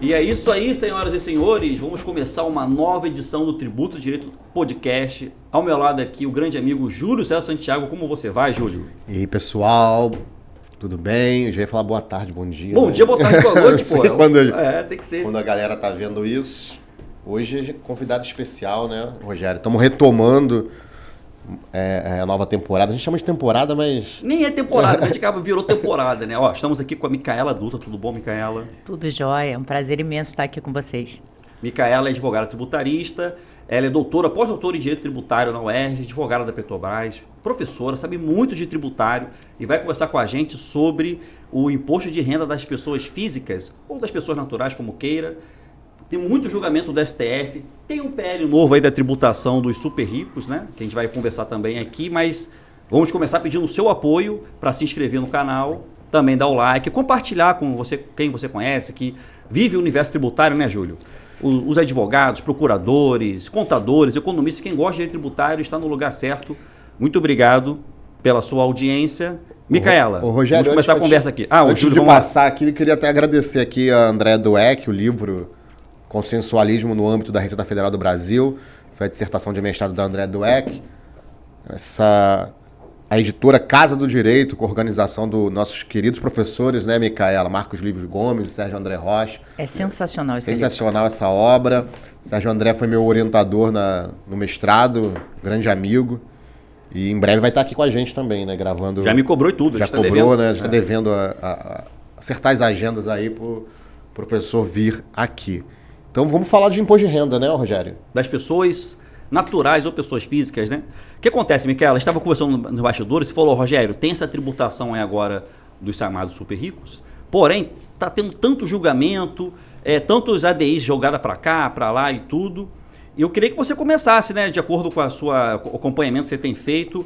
E é isso aí, senhoras e senhores. Vamos começar uma nova edição do Tributo Direito Podcast. Ao meu lado aqui, o grande amigo Júlio César Santiago. Como você vai, Júlio? E aí, pessoal? Tudo bem? Eu já ia falar boa tarde, bom dia. Bom dia, boa tarde, boa noite, pô. Tem que ser. Quando a galera tá vendo isso. Hoje é convidado especial, né, Rogério? Estamos retomando a nova temporada. A gente chama de temporada, mas... Nem é temporada, a gente virou temporada, né? Ó, estamos aqui com a Micaela Dutra. Tudo bom, Micaela? Tudo jóia. É um prazer imenso estar aqui com vocês. Micaela é advogada tributarista. Ela é doutora, pós-doutora em Direito Tributário na UERJ, advogada da Petrobras, professora, sabe muito de tributário e vai conversar com a gente sobre o imposto de renda das pessoas físicas ou das pessoas naturais, como queira. Tem muito julgamento do STF, tem um PL novo aí da tributação dos super ricos, né? Que a gente vai conversar também aqui, mas vamos começar pedindo o seu apoio para se inscrever no canal, também dar o like, compartilhar com você, quem você conhece, que vive o universo tributário, né, Júlio? Os advogados, procuradores, contadores, economistas, quem gosta de direito tributário está no lugar certo. Muito obrigado pela sua audiência. Micaela, Rogério, vamos começar a conversa aqui. Antes de passar aqui, eu queria até agradecer aqui a André Dweck, o livro Consensualismo no âmbito da Receita Federal do Brasil. Foi a dissertação de mestrado da André Dweck. A editora Casa do Direito, com a organização dos nossos queridos professores, né, Micaela? Marcos Livros Gomes e Sérgio André Rocha. É sensacional esse livro. Sensacional essa obra. Sérgio André foi meu orientador no mestrado, grande amigo. E em breve vai estar aqui com a gente também, né, gravando. Já me cobrou e tudo. Já cobrou, né? Já está devendo acertar as agendas aí para o professor vir aqui. Então vamos falar de imposto de renda, né, Rogério? Das pessoas naturais ou pessoas físicas, né? O que acontece, Micaela? Estava conversando nos bastidores, você falou, Rogério, tem essa tributação aí agora dos chamados super ricos, porém, está tendo tanto julgamento, tantos ADIs jogados para cá, para lá e tudo. E eu queria que você começasse, né, de acordo com o acompanhamento que você tem feito,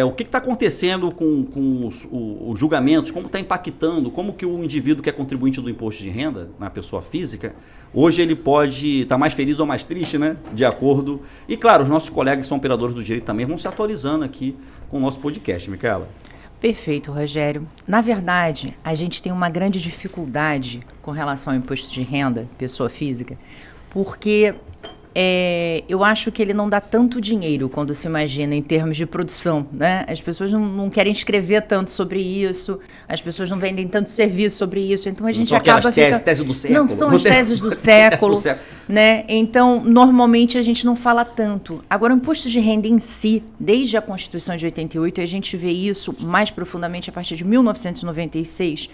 o que está acontecendo com os julgamentos, como está impactando, como que o indivíduo que é contribuinte do imposto de renda, na pessoa física, hoje ele pode estar mais feliz ou mais triste, né? De acordo. E claro, os nossos colegas que são operadores do direito também vão se atualizando aqui com o nosso podcast, Micaela. Perfeito, Rogério. Na verdade, a gente tem uma grande dificuldade com relação ao imposto de renda, pessoa física, porque eu acho que ele não dá tanto dinheiro quando se imagina em termos de produção, né? As pessoas não querem escrever tanto sobre isso, as pessoas não vendem tanto serviço sobre isso, então a gente acaba ficando... Teses do século. Não são as teses do século, né? Então, normalmente a gente não fala tanto. Agora, o imposto de renda em si, desde a Constituição de 88, e a gente vê isso mais profundamente a partir de 1996,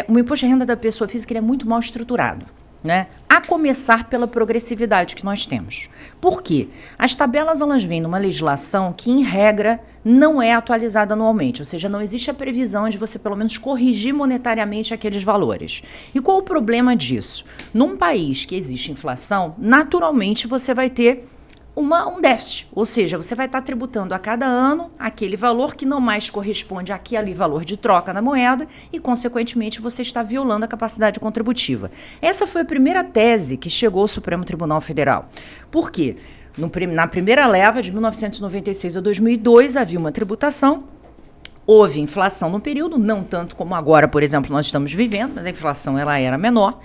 o imposto de renda da pessoa física ele é muito mal estruturado. Né? A começar pela progressividade que nós temos. Por quê? As tabelas elas vêm numa legislação que, em regra, não é atualizada anualmente, ou seja, não existe a previsão de você, pelo menos, corrigir monetariamente aqueles valores. E qual o problema disso? Num país que existe inflação, naturalmente você vai ter um déficit, ou seja, você vai estar tributando a cada ano aquele valor que não mais corresponde àquele valor de troca na moeda e, consequentemente, você está violando a capacidade contributiva. Essa foi a primeira tese que chegou ao Supremo Tribunal Federal. Por quê? Na primeira leva, de 1996 a 2002, havia uma tributação. Houve inflação no período, não tanto como agora, por exemplo, nós estamos vivendo, mas a inflação ela era menor.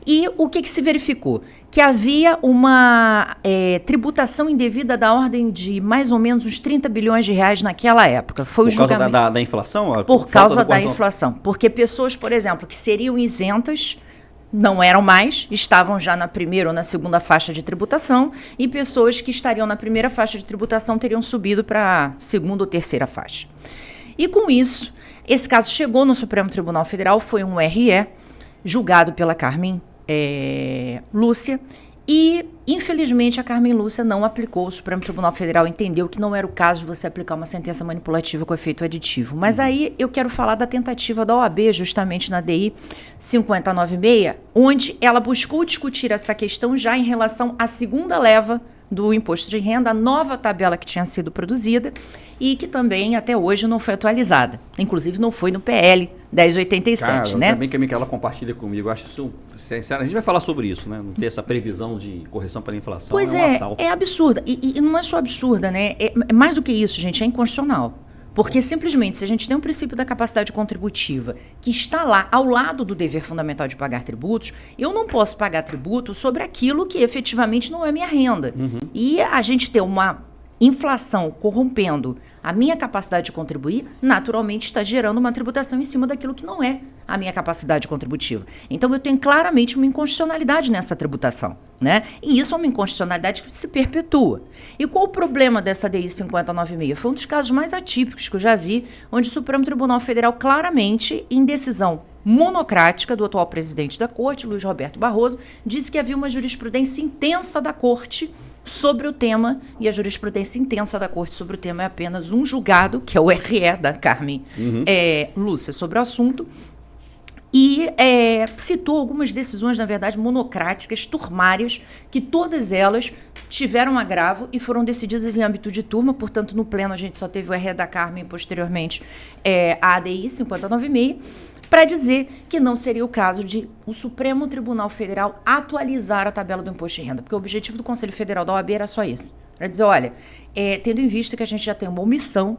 E o que se verificou? Que havia uma tributação indevida da ordem de mais ou menos uns 30 bilhões de reais naquela época. Foi por causa da inflação? Por causa da inflação. Porque pessoas, por exemplo, que seriam isentas, não eram mais, estavam já na primeira ou na segunda faixa de tributação, e pessoas que estariam na primeira faixa de tributação teriam subido para a segunda ou terceira faixa. E com isso, esse caso chegou no Supremo Tribunal Federal, foi um RE, julgado pela Carmen Lúcia, e infelizmente a Carmen Lúcia não aplicou. O Supremo Tribunal Federal entendeu que não era o caso de você aplicar uma sentença manipulativa com efeito aditivo. Mas aí eu quero falar da tentativa da OAB, justamente na DI 5096, onde ela buscou discutir essa questão já em relação à segunda leva do imposto de renda, a nova tabela que tinha sido produzida e que também até hoje não foi atualizada. Inclusive não foi no PL 1087, Cara, né? Também que a Micaela compartilha comigo. Eu acho isso, sincero, a gente vai falar sobre isso, né? Não ter essa previsão de correção pela inflação. Pois é um assalto. É absurda. E não é só absurda, né? É mais do que isso, gente, é inconstitucional. Porque simplesmente, se a gente tem um princípio da capacidade contributiva que está lá ao lado do dever fundamental de pagar tributos, eu não posso pagar tributo sobre aquilo que efetivamente não é minha renda. E a gente ter uma inflação corrompendo a minha capacidade de contribuir, naturalmente está gerando uma tributação em cima daquilo que não é a minha capacidade contributiva. Então, eu tenho claramente uma inconstitucionalidade nessa tributação, né? E isso é uma inconstitucionalidade que se perpetua. E qual o problema dessa DI 5096? Foi um dos casos mais atípicos que eu já vi, onde o Supremo Tribunal Federal claramente, em decisão monocrática do atual presidente da Corte, Luiz Roberto Barroso, disse que havia uma jurisprudência intensa da Corte sobre o tema, e a jurisprudência intensa da Corte sobre o tema é apenas um julgado, que é o RE da Carmen Lúcia, sobre o assunto, e citou algumas decisões, na verdade, monocráticas, turmárias, que todas elas tiveram agravo e foram decididas em âmbito de turma, portanto, no pleno a gente só teve o RE da Carmen, posteriormente a ADI 5096, para dizer que não seria o caso de o Supremo Tribunal Federal atualizar a tabela do imposto de renda, porque o objetivo do Conselho Federal da OAB era só esse. Era dizer, olha, tendo em vista que a gente já tem uma omissão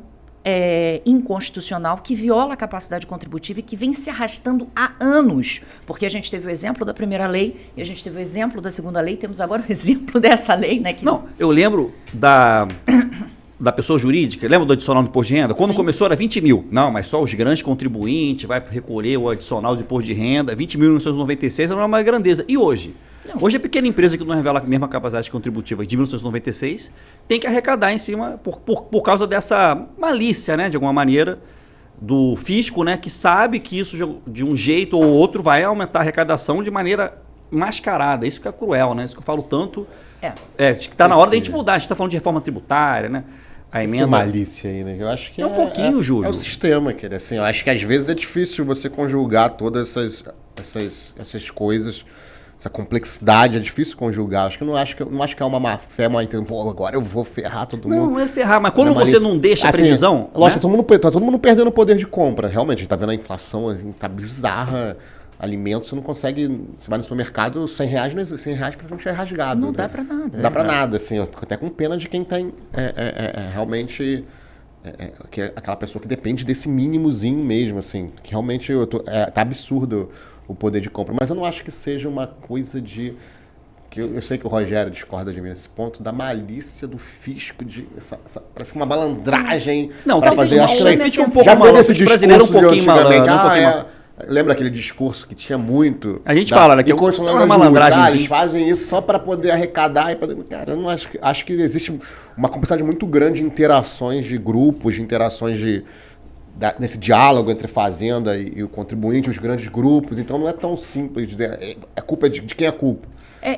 inconstitucional que viola a capacidade contributiva e que vem se arrastando há anos, porque a gente teve o exemplo da primeira lei e a gente teve o exemplo da segunda lei, temos agora o exemplo dessa lei, né? Que não, eu lembro da pessoa jurídica, lembra do adicional do imposto de renda? Quando começou era 20 mil. Não, mas só os grandes contribuintes vai recolher o adicional do imposto de renda. 20 mil em 1996 era uma grandeza. E hoje? Não. Hoje a pequena empresa que não revela a mesma capacidade contributiva de 1996 tem que arrecadar em cima por causa dessa malícia, né, de alguma maneira, do fisco, né, que sabe que isso de um jeito ou outro vai aumentar a arrecadação de maneira mascarada. Isso que é cruel, né? Isso que eu falo tanto. Que está na hora da gente mudar. A gente está falando de reforma tributária, né? A emenda... Tem malícia aí, né? Eu acho que um pouquinho, Júlio. É o sistema, que assim, eu acho que às vezes é difícil você conjugar todas essas coisas, essa complexidade, é difícil conjugar. Eu não acho que é uma má fé, mas agora eu vou ferrar todo mundo. Não é ferrar, mas quando você não deixa a previsão... Lógico, né? Tá todo mundo perdendo o poder de compra. Realmente, a gente tá vendo a inflação, assim, tá bizarra. Alimentos, você não consegue... Você vai no supermercado, R$100, 100 reais praticamente é rasgado. Não dá pra nada. Não dá pra nada, assim. Eu fico até com pena de quem tem realmente... que é aquela pessoa que depende desse mínimozinho mesmo, assim. Que realmente tá absurdo o poder de compra. Mas eu não acho que seja uma coisa de... que eu sei que o Rogério discorda de mim nesse ponto, da malícia do fisco, parece que uma malandragem. Não, pra talvez fazer... o fisco um pouco malandro, o brasileiro um pouquinho malandro. Lembra aquele discurso que tinha muito? A gente fala, né? Que é uma malandragem. Eles fazem isso só para poder arrecadar e poder... Cara, eu não acho que existe uma complexidade muito grande de interações de grupos, de interações nesse diálogo entre fazenda e o contribuinte, os grandes grupos. Então não é tão simples dizer. É culpa de quem é a culpa.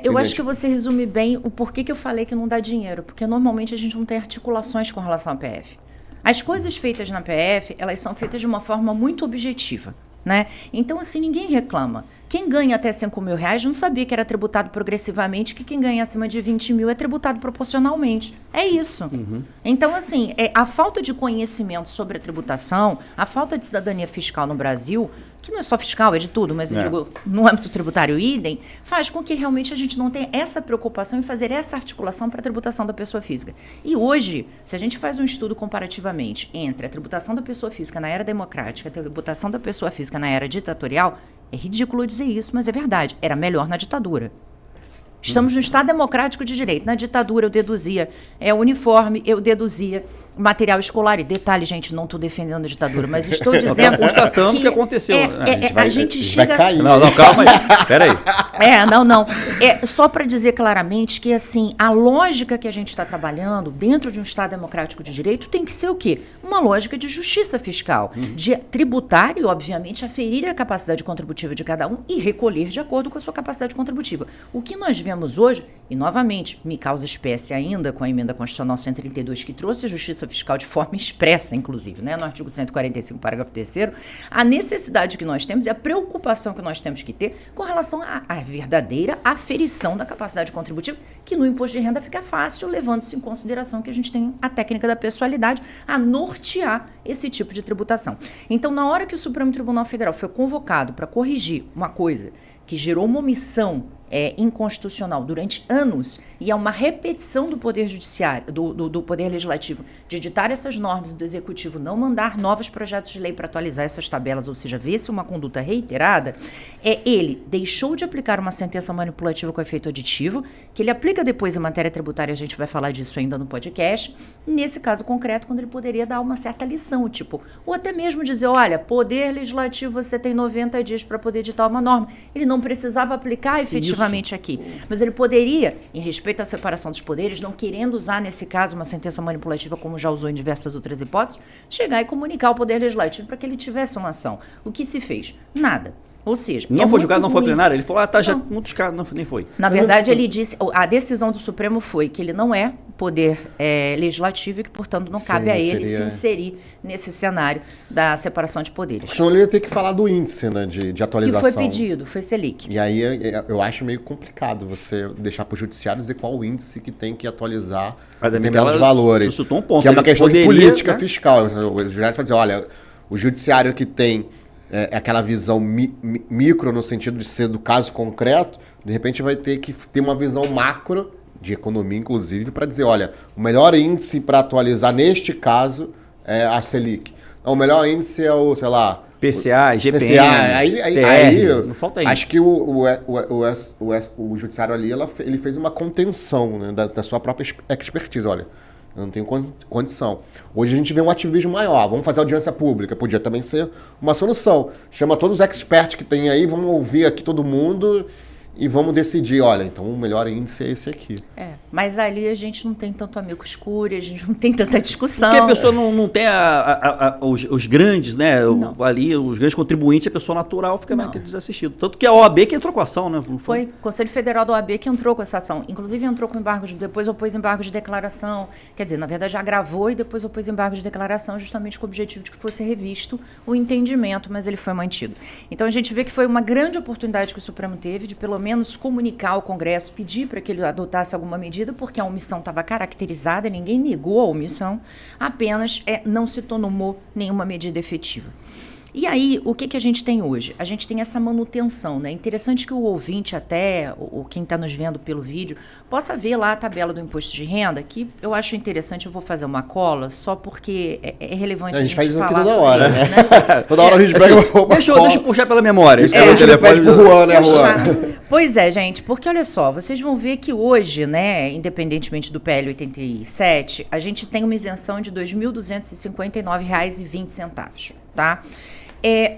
Eu acho que você resume bem o porquê que eu falei que não dá dinheiro. Porque normalmente a gente não tem articulações com relação à PF. As coisas feitas na PF, elas são feitas de uma forma muito objetiva. Né? Então, assim, ninguém reclama. Quem ganha até R$5 mil não sabia que era tributado progressivamente, que quem ganha acima de 20 mil é tributado proporcionalmente. É isso. Então, assim, a falta de conhecimento sobre a tributação, a falta de cidadania fiscal no Brasil, que não é só fiscal, é de tudo, mas eu digo, no âmbito tributário idem, faz com que realmente a gente não tenha essa preocupação em fazer essa articulação para a tributação da pessoa física. E hoje, se a gente faz um estudo comparativamente entre a tributação da pessoa física na era democrática e a tributação da pessoa física na era ditatorial, é ridículo dizer isso, mas é verdade. Era melhor na ditadura. Estamos no Estado democrático de direito. Na ditadura eu deduzia uniforme, eu deduzia material escolar. E detalhe, gente, não estou defendendo a ditadura, mas estou dizendo... constatando que aconteceu. A gente chega... Vai cair. Não, calma aí. Peraí. Não. Só para dizer claramente que, assim, a lógica que a gente está trabalhando dentro de um Estado democrático de direito tem que ser o quê? Uma lógica de justiça fiscal, de tributário, obviamente, aferir a capacidade contributiva de cada um e recolher de acordo com a sua capacidade contributiva. O que nós vemos hoje, e novamente, me causa espécie ainda com a emenda constitucional 132, que trouxe a justiça fiscal de forma expressa, inclusive, né, no artigo 145, parágrafo 3º, a necessidade que nós temos e a preocupação que nós temos que ter com relação à verdadeira aferição da capacidade contributiva, que no imposto de renda fica fácil, levando-se em consideração que a gente tem a técnica da pessoalidade a nortear esse tipo de tributação. Então, na hora que o Supremo Tribunal Federal foi convocado para corrigir uma coisa que gerou uma omissão inconstitucional durante anos, e é uma repetição do Poder Judiciário, do Poder Legislativo, de editar essas normas e do Executivo não mandar novos projetos de lei para atualizar essas tabelas, ou seja, vê-se uma conduta reiterada, ele deixou de aplicar uma sentença manipulativa com efeito aditivo, que ele aplica depois em matéria tributária, a gente vai falar disso ainda no podcast, nesse caso concreto, quando ele poderia dar uma certa lição, tipo, ou até mesmo dizer, olha, Poder Legislativo, você tem 90 dias para poder editar uma norma. Ele não precisava aplicar efetivamente aqui. Mas ele poderia, em respeito à separação dos poderes, não querendo usar, nesse caso, uma sentença manipulativa, como já usou em diversas outras hipóteses, chegar e comunicar ao Poder Legislativo para que ele tivesse uma ação. O que se fez? Nada. Ou seja, não foi julgado, não foi plenário? Ele falou, já muitos casos, nem foi. Na verdade, ele disse, a decisão do Supremo foi que ele não é poder legislativo e que, portanto, não cabe a ele se inserir nesse cenário da separação de poderes. Porque senão ele ia ter que falar do índice, né, de atualização. Que foi pedido, foi Selic. E aí eu acho meio complicado você deixar para o judiciário dizer qual o índice que tem que atualizar determinados valores. Suscitou um ponto. Que é uma questão de política fiscal. O judiciário vai dizer, olha, o judiciário que tem aquela visão micro no sentido de ser do caso concreto, de repente vai ter que ter uma visão macro, de economia inclusive, para dizer, olha, o melhor índice para atualizar neste caso é a Selic. O melhor índice é o, sei lá... PCA, IGPM, aí não falta isso. Acho que o judiciário ali, ele fez uma contenção, né, da sua própria expertise, olha. Eu não tenho condição. Hoje a gente vê um ativismo maior. Vamos fazer audiência pública. Podia também ser uma solução. Chama todos os experts que tem aí, vamos ouvir aqui todo mundo e vamos decidir. Olha, então o melhor índice é esse aqui. Mas ali a gente não tem tanto amigo escuro, a gente não tem tanta discussão. Porque a pessoa não tem os grandes, né? Ali, os grandes contribuintes, a pessoa natural fica naquele desassistido. Tanto que a OAB que entrou com a ação, né? Foi o Conselho Federal da OAB que entrou com essa ação. Inclusive entrou com embargo, depois opôs embargo de declaração. Quer dizer, na verdade já agravou e depois opôs embargo de declaração justamente com o objetivo de que fosse revisto o entendimento, mas ele foi mantido. Então a gente vê que foi uma grande oportunidade que o Supremo teve de pelo menos comunicar ao Congresso, pedir para que ele adotasse alguma medida, porque a omissão estava caracterizada, ninguém negou a omissão, apenas não se tomou nenhuma medida efetiva. E aí, o que a gente tem hoje? A gente tem essa manutenção, né? É interessante que o ouvinte até, ou quem está nos vendo pelo vídeo, possa ver lá a tabela do imposto de renda, que eu acho interessante, eu vou fazer uma cola, só porque é relevante a gente faz isso aqui toda sobre hora, isso, né? Toda hora a gente pega uma Deixa eu puxar pela memória. Isso que a gente pede pro Juan, né, Juan? Pois é, gente, porque olha só, vocês vão ver que hoje, né, independentemente do PL 87, a gente tem uma isenção de R$ 2.259,20, tá?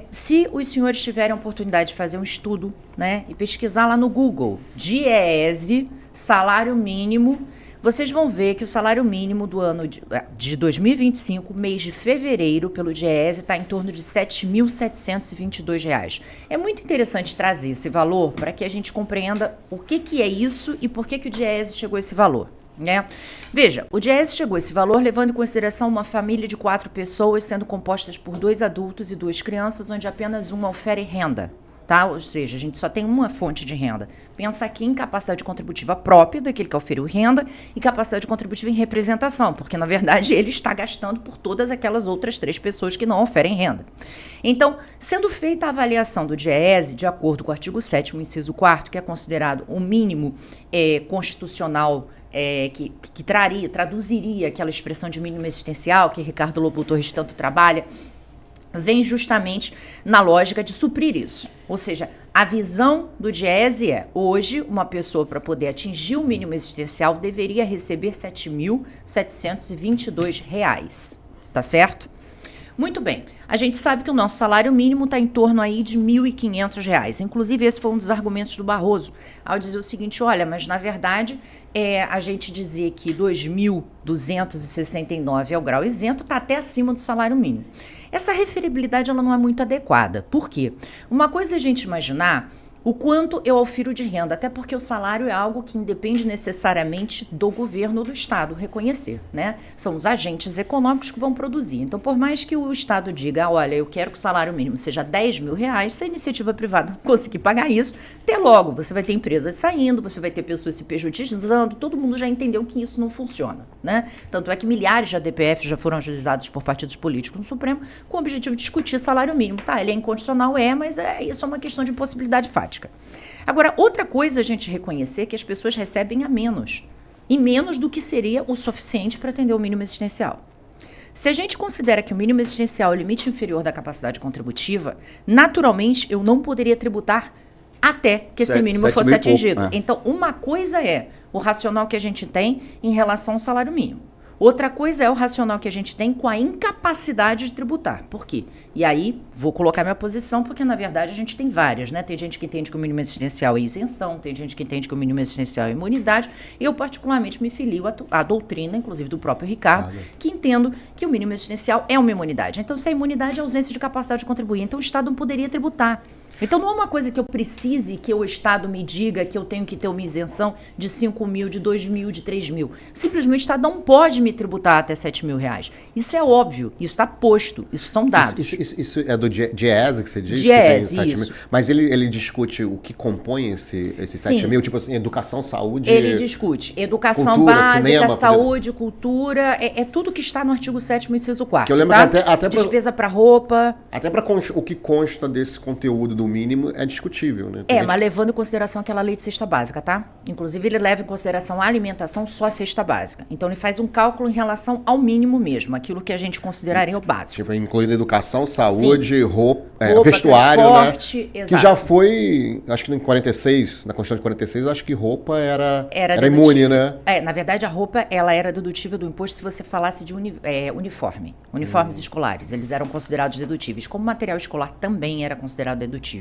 Se os senhores tiverem a oportunidade de fazer um estudo, né, e pesquisar lá no Google, DIEESE, salário mínimo, vocês vão ver que o salário mínimo do ano de 2025, mês de fevereiro, pelo DIEESE, está em torno de R$ 7.722. É muito interessante trazer esse valor para que a gente compreenda o que é isso e por que o DIEESE chegou a esse valor. Né? Veja, o DIEESE chegou a esse valor levando em consideração uma família de 4 pessoas sendo compostas por 2 adultos e 2 crianças, onde apenas uma ofere renda, tá? Ou seja, a gente só tem uma fonte de renda. Pensa aqui em capacidade contributiva própria daquele que oferiu renda e capacidade contributiva em representação, porque na verdade ele está gastando por todas aquelas outras 3 pessoas que não oferem renda. Então, sendo feita a avaliação do DIEESE, de acordo com o artigo 7º, inciso 4º, que é considerado o mínimo constitucional que traduziria aquela expressão de mínimo existencial que Ricardo Lobo Torres tanto trabalha, vem justamente na lógica de suprir isso. Ou seja, a visão do DIEESE hoje, uma pessoa para poder atingir o mínimo existencial deveria receber R$ 7.722, tá certo? Muito bem, a gente sabe que o nosso salário mínimo está em torno aí de R$ 1.500. Inclusive, esse foi um dos argumentos do Barroso, ao dizer o seguinte, olha, mas na verdade, a gente dizer que 2.269 é o grau isento, está até acima do salário mínimo. Essa referibilidade ela não é muito adequada. Por quê? Uma coisa é a gente imaginar o quanto eu ofiro de renda, até porque o salário é algo que independe necessariamente do governo ou do Estado reconhecer, né? São os agentes econômicos que vão produzir. Então, por mais que o Estado diga, olha, eu quero que o salário mínimo seja R$ 10.000, se a iniciativa privada não conseguir pagar isso, até logo, você vai ter empresas saindo, você vai ter pessoas se pejotizando, todo mundo já entendeu que isso não funciona, né? Tanto é que milhares de ADPFs já foram ajuizados por partidos políticos no Supremo com o objetivo de discutir salário mínimo. Tá, ele é inconstitucional, mas isso é uma questão de impossibilidade fática. Agora, outra coisa é a gente reconhecer que as pessoas recebem a menos. E menos do que seria o suficiente para atender o mínimo existencial. Se a gente considera que o mínimo existencial é o limite inferior da capacidade contributiva, naturalmente eu não poderia tributar até que esse mínimo fosse atingido. Então, uma coisa é o racional que a gente tem em relação ao salário mínimo. Outra coisa é o racional que a gente tem com a incapacidade de tributar. Por quê? E aí, vou colocar minha posição, porque na verdade a gente tem várias, né? Tem gente que entende que o mínimo existencial é isenção, tem gente que entende que o mínimo existencial é imunidade. Eu, particularmente, me filio à doutrina, inclusive do próprio Ricardo, que entendo que o mínimo existencial é uma imunidade. Então, se a imunidade é a ausência de capacidade de contribuir, então o Estado não poderia tributar. Então, não é uma coisa que eu precise que o Estado me diga que eu tenho que ter uma isenção de 5 mil, de 2 mil, de 3 mil. Simplesmente o Estado não pode me tributar até 7 mil reais. Isso é óbvio, isso está posto, isso são dados. Isso é do DIEESE que você diz? DIEESE, que tem 7 isso. mil. Mas ele discute o que compõe esses 7 mil? Tipo assim, educação, saúde... Ele discute educação cultura, básica, cinema, saúde, cultura, é tudo que está no artigo 7º, inciso 4º. Que eu lembro tá? que até despesa para roupa... Até para o que consta desse conteúdo do mínimo é discutível, né? Mas levando em consideração aquela lei de cesta básica, tá? Inclusive, ele leva em consideração a alimentação só a cesta básica. Então, ele faz um cálculo em relação ao mínimo mesmo, aquilo que a gente consideraria o básico. Tipo, incluindo educação, saúde, roupa, vestuário, transporte, né? Que já foi, acho que em 46, na Constituição de 46, acho que roupa era imune, né? Na verdade, a roupa, ela era dedutível do imposto se você falasse de uniforme. Uniformes escolares, eles eram considerados dedutíveis. Como material escolar também era considerado dedutível,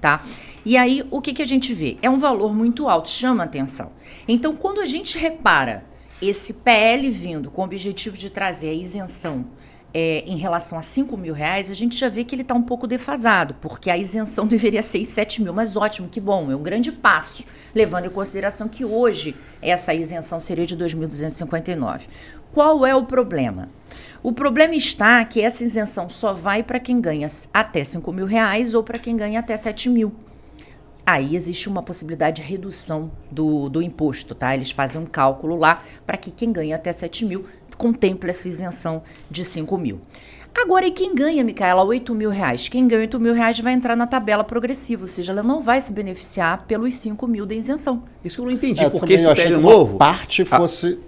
tá? E aí, o que a gente vê? É um valor muito alto, chama atenção. Então, quando a gente repara esse PL vindo com o objetivo de trazer a isenção em relação a 5 mil reais, a gente já vê que ele está um pouco defasado, porque a isenção deveria ser 7 mil, mas ótimo, que bom, é um grande passo, levando em consideração que hoje essa isenção seria de 2.259. Qual é o problema? O problema está que essa isenção só vai para quem ganha até 5 mil reais ou para quem ganha até 7 mil. Aí existe uma possibilidade de redução do imposto, tá? Eles fazem um cálculo lá para que quem ganha até 7 mil contemple essa isenção de 5 mil. Agora, e quem ganha, Micaela, 8 mil reais? Quem ganha 8 mil reais vai entrar na tabela progressiva, ou seja, ela não vai se beneficiar pelos 5 mil da isenção. Isso que eu não entendi, porque esse PL novo... parte fosse...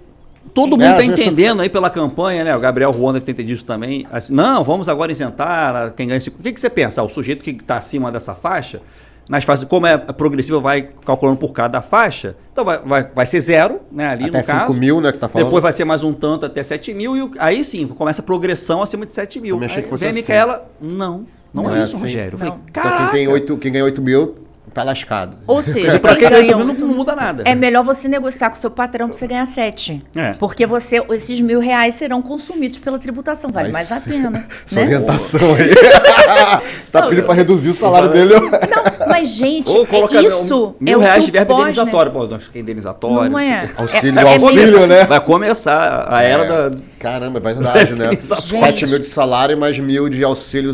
Todo mundo está entendendo aí pela campanha, né? O Gabriel Ruan deve ter entendido isso também. Assim, não, vamos agora isentar quem ganha 5 mil. O que você pensa? O sujeito que está acima dessa faixa... Nas fases, como é progressiva, vai calculando por cada faixa, então vai ser zero, né, ali até no caso. 5 mil, né, que você está falando. Depois vai ser mais um tanto até 7 mil, e aí sim, começa a progressão acima de 7 mil. Também achei que fosse vem a Micaela, não é isso, assim. Rogério. Não. Falei, então quem ganha 8 mil tá lascado. Ou seja, para quem ganha 8 mil não muda nada. É melhor você negociar com o seu patrão para você ganhar 7. Porque esses 1 mil reais serão consumidos pela tributação. Vale mais a pena. Essa né? orientação aí. Você tá pedindo para reduzir o salário dele. Não, mas gente, isso R$ 1.000 de verba indenizatória. Pô, nós que é indenizatória. Não é. Auxílio, né? Vai começar a era da... Caramba, é verdade, né? 7 mil de salário e mais 1.000 de auxílio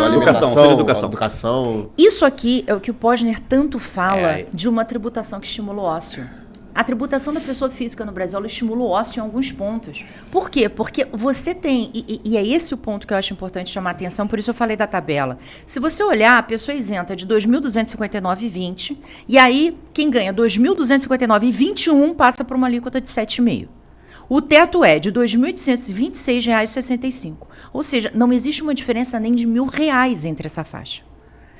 alimentação, educação. Isso aqui é o que o Posner tanto fala de uma tributação que estimula o ócio. A tributação da pessoa física no Brasil, ela estimula o ócio em alguns pontos. Por quê? Porque você tem, e é esse o ponto que eu acho importante chamar a atenção, por isso eu falei da tabela. Se você olhar, a pessoa isenta de R$ 2.259,20, e aí quem ganha R$ 2.259,21 passa por uma alíquota de 7,5%. O teto é de R$ 2.826,65. Ou seja, não existe uma diferença nem de R$ 1.000 entre essa faixa.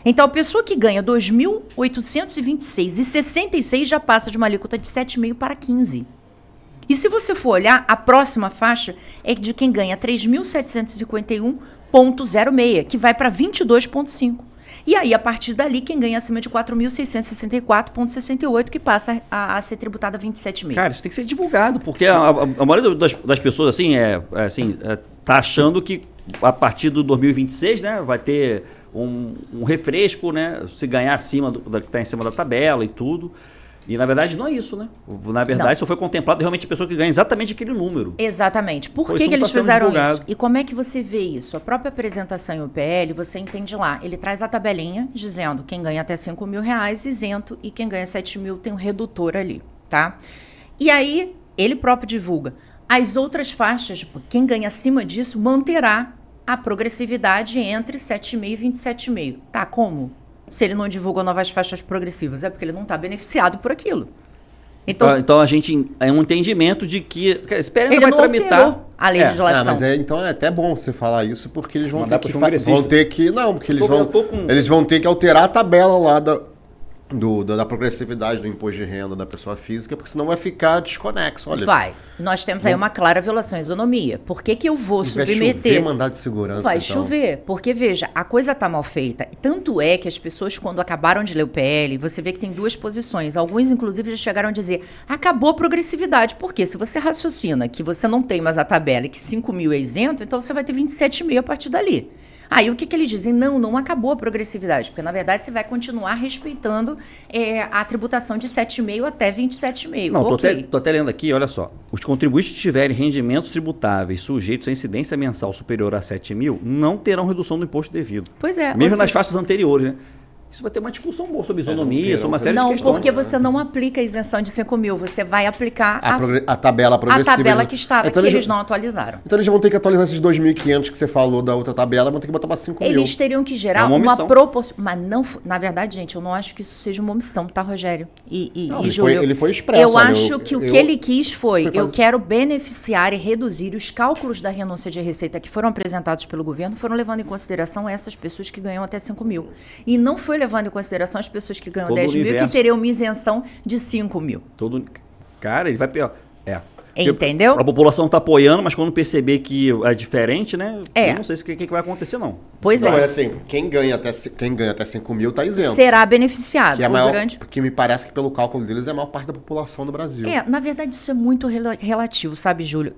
Então, a pessoa que ganha R$ 2.826,66 já passa de uma alíquota de 7,5% para 15%. E se você for olhar, a próxima faixa é de quem ganha R$ 3.751,06, que vai para 22,5%. E aí, a partir dali, quem ganha acima de 4.664,68, que passa a ser tributada 27,5%. Cara, isso tem que ser divulgado, porque a maioria das pessoas, tá achando que a partir do 2026, né, vai ter um refresco, né, se ganhar acima que está em cima da tabela e tudo. E, na verdade, não é isso, né? Na verdade, só foi contemplado realmente a pessoa que ganha exatamente aquele número. Exatamente. Por que eles fizeram isso? E como é que você vê isso? A própria apresentação em UPL, você entende lá. Ele traz a tabelinha dizendo quem ganha até 5 mil reais isento e quem ganha 7 mil tem um redutor ali, tá? E aí, ele próprio divulga. As outras faixas, quem ganha acima disso, manterá a progressividade entre 7,5% e 27,5%. Tá, como? Se ele não divulga novas faixas progressivas, é porque ele não está beneficiado por aquilo. Então a gente é um entendimento de que espera ainda ele vai tramitar a legislação. Mas então é até bom você falar isso, porque eles vão ter que eles vão ter que alterar a tabela lá da progressividade do imposto de renda da pessoa física, porque senão vai ficar desconexo. Olha, Nós temos aí uma clara violação à isonomia. Por que eu vou submeter? Vai chover mandado de segurança. Vai chover, porque veja, a coisa está mal feita. Tanto é que as pessoas, quando acabaram de ler o PL, você vê que tem duas posições. Alguns, inclusive, já chegaram a dizer, acabou a progressividade. Porque se você raciocina que você não tem mais a tabela e que 5 mil é isento, então você vai ter 27,5 a partir dali. Aí o que eles dizem? Não acabou a progressividade, porque na verdade você vai continuar respeitando a tributação de 7,5 até 27,5. Não, tô até lendo aqui, olha só. Os contribuintes que tiverem rendimentos tributáveis sujeitos à incidência mensal superior a 7 mil não terão redução do imposto devido. Pois é. Mesmo nas faixas anteriores, né? Isso vai ter uma discussão boa sobre isonomia, sobre uma série de questões. Não, porque você não aplica a isenção de 5 mil, você vai aplicar a tabela progressiva. A tabela que estava, então, que eles não atualizaram. Então eles vão ter que atualizar esses 2.500 que você falou da outra tabela, vão ter que botar para 5 mil. Eles teriam que gerar uma proporção. Mas não, na verdade, gente, eu não acho que isso seja uma omissão, tá, Rogério? E Júlio? Ele foi expresso. Eu acho que o que ele quis foi, eu quero beneficiar e reduzir os cálculos da renúncia de receita que foram apresentados pelo governo, foram levando em consideração essas pessoas que ganham até 5 mil. E não foi levando em consideração as pessoas que ganham 10 mil, que teriam uma isenção de 5 mil. Cara, ele vai... Entendeu? A população está apoiando, mas quando perceber que é diferente, né? Eu não sei o que vai acontecer, não. Pois é. Mas assim, quem ganha até 5 mil está isento. Será beneficiado. Que é porque me parece que pelo cálculo deles é a maior parte da população do Brasil. Na verdade isso é muito relativo, sabe, Júlio?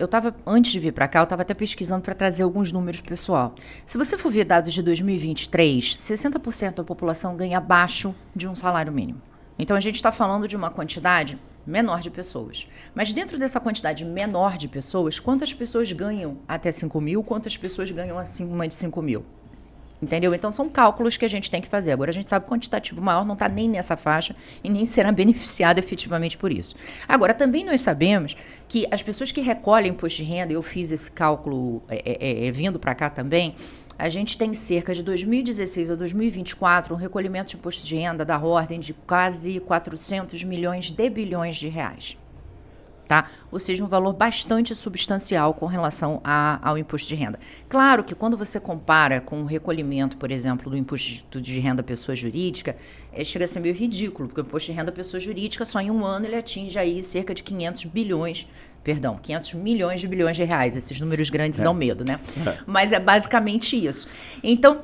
Antes de vir para cá, eu estava até pesquisando para trazer alguns números pro pessoal. Se você for ver dados de 2023, 60% da população ganha abaixo de um salário mínimo. Então a gente está falando de uma quantidade menor de pessoas. Mas dentro dessa quantidade menor de pessoas, quantas pessoas ganham até 5 mil, quantas pessoas ganham acima de 5 mil? Entendeu? Então são cálculos que a gente tem que fazer. Agora a gente sabe que o quantitativo maior não está nem nessa faixa e nem será beneficiado efetivamente por isso. Agora também nós sabemos que as pessoas que recolhem imposto de renda, eu fiz esse cálculo vindo para cá também, a gente tem cerca de 2016 a 2024 um recolhimento de imposto de renda da ordem de quase 400 milhões de bilhões de reais. Tá? Ou seja, um valor bastante substancial com relação ao imposto de renda. Claro que quando você compara com o recolhimento, por exemplo, do imposto de renda pessoa jurídica, chega a ser meio ridículo, porque o imposto de renda pessoa jurídica, só em um ano ele atinge aí cerca de 500 milhões de bilhões de reais. Esses números grandes dão medo, né? Mas é basicamente isso. Então,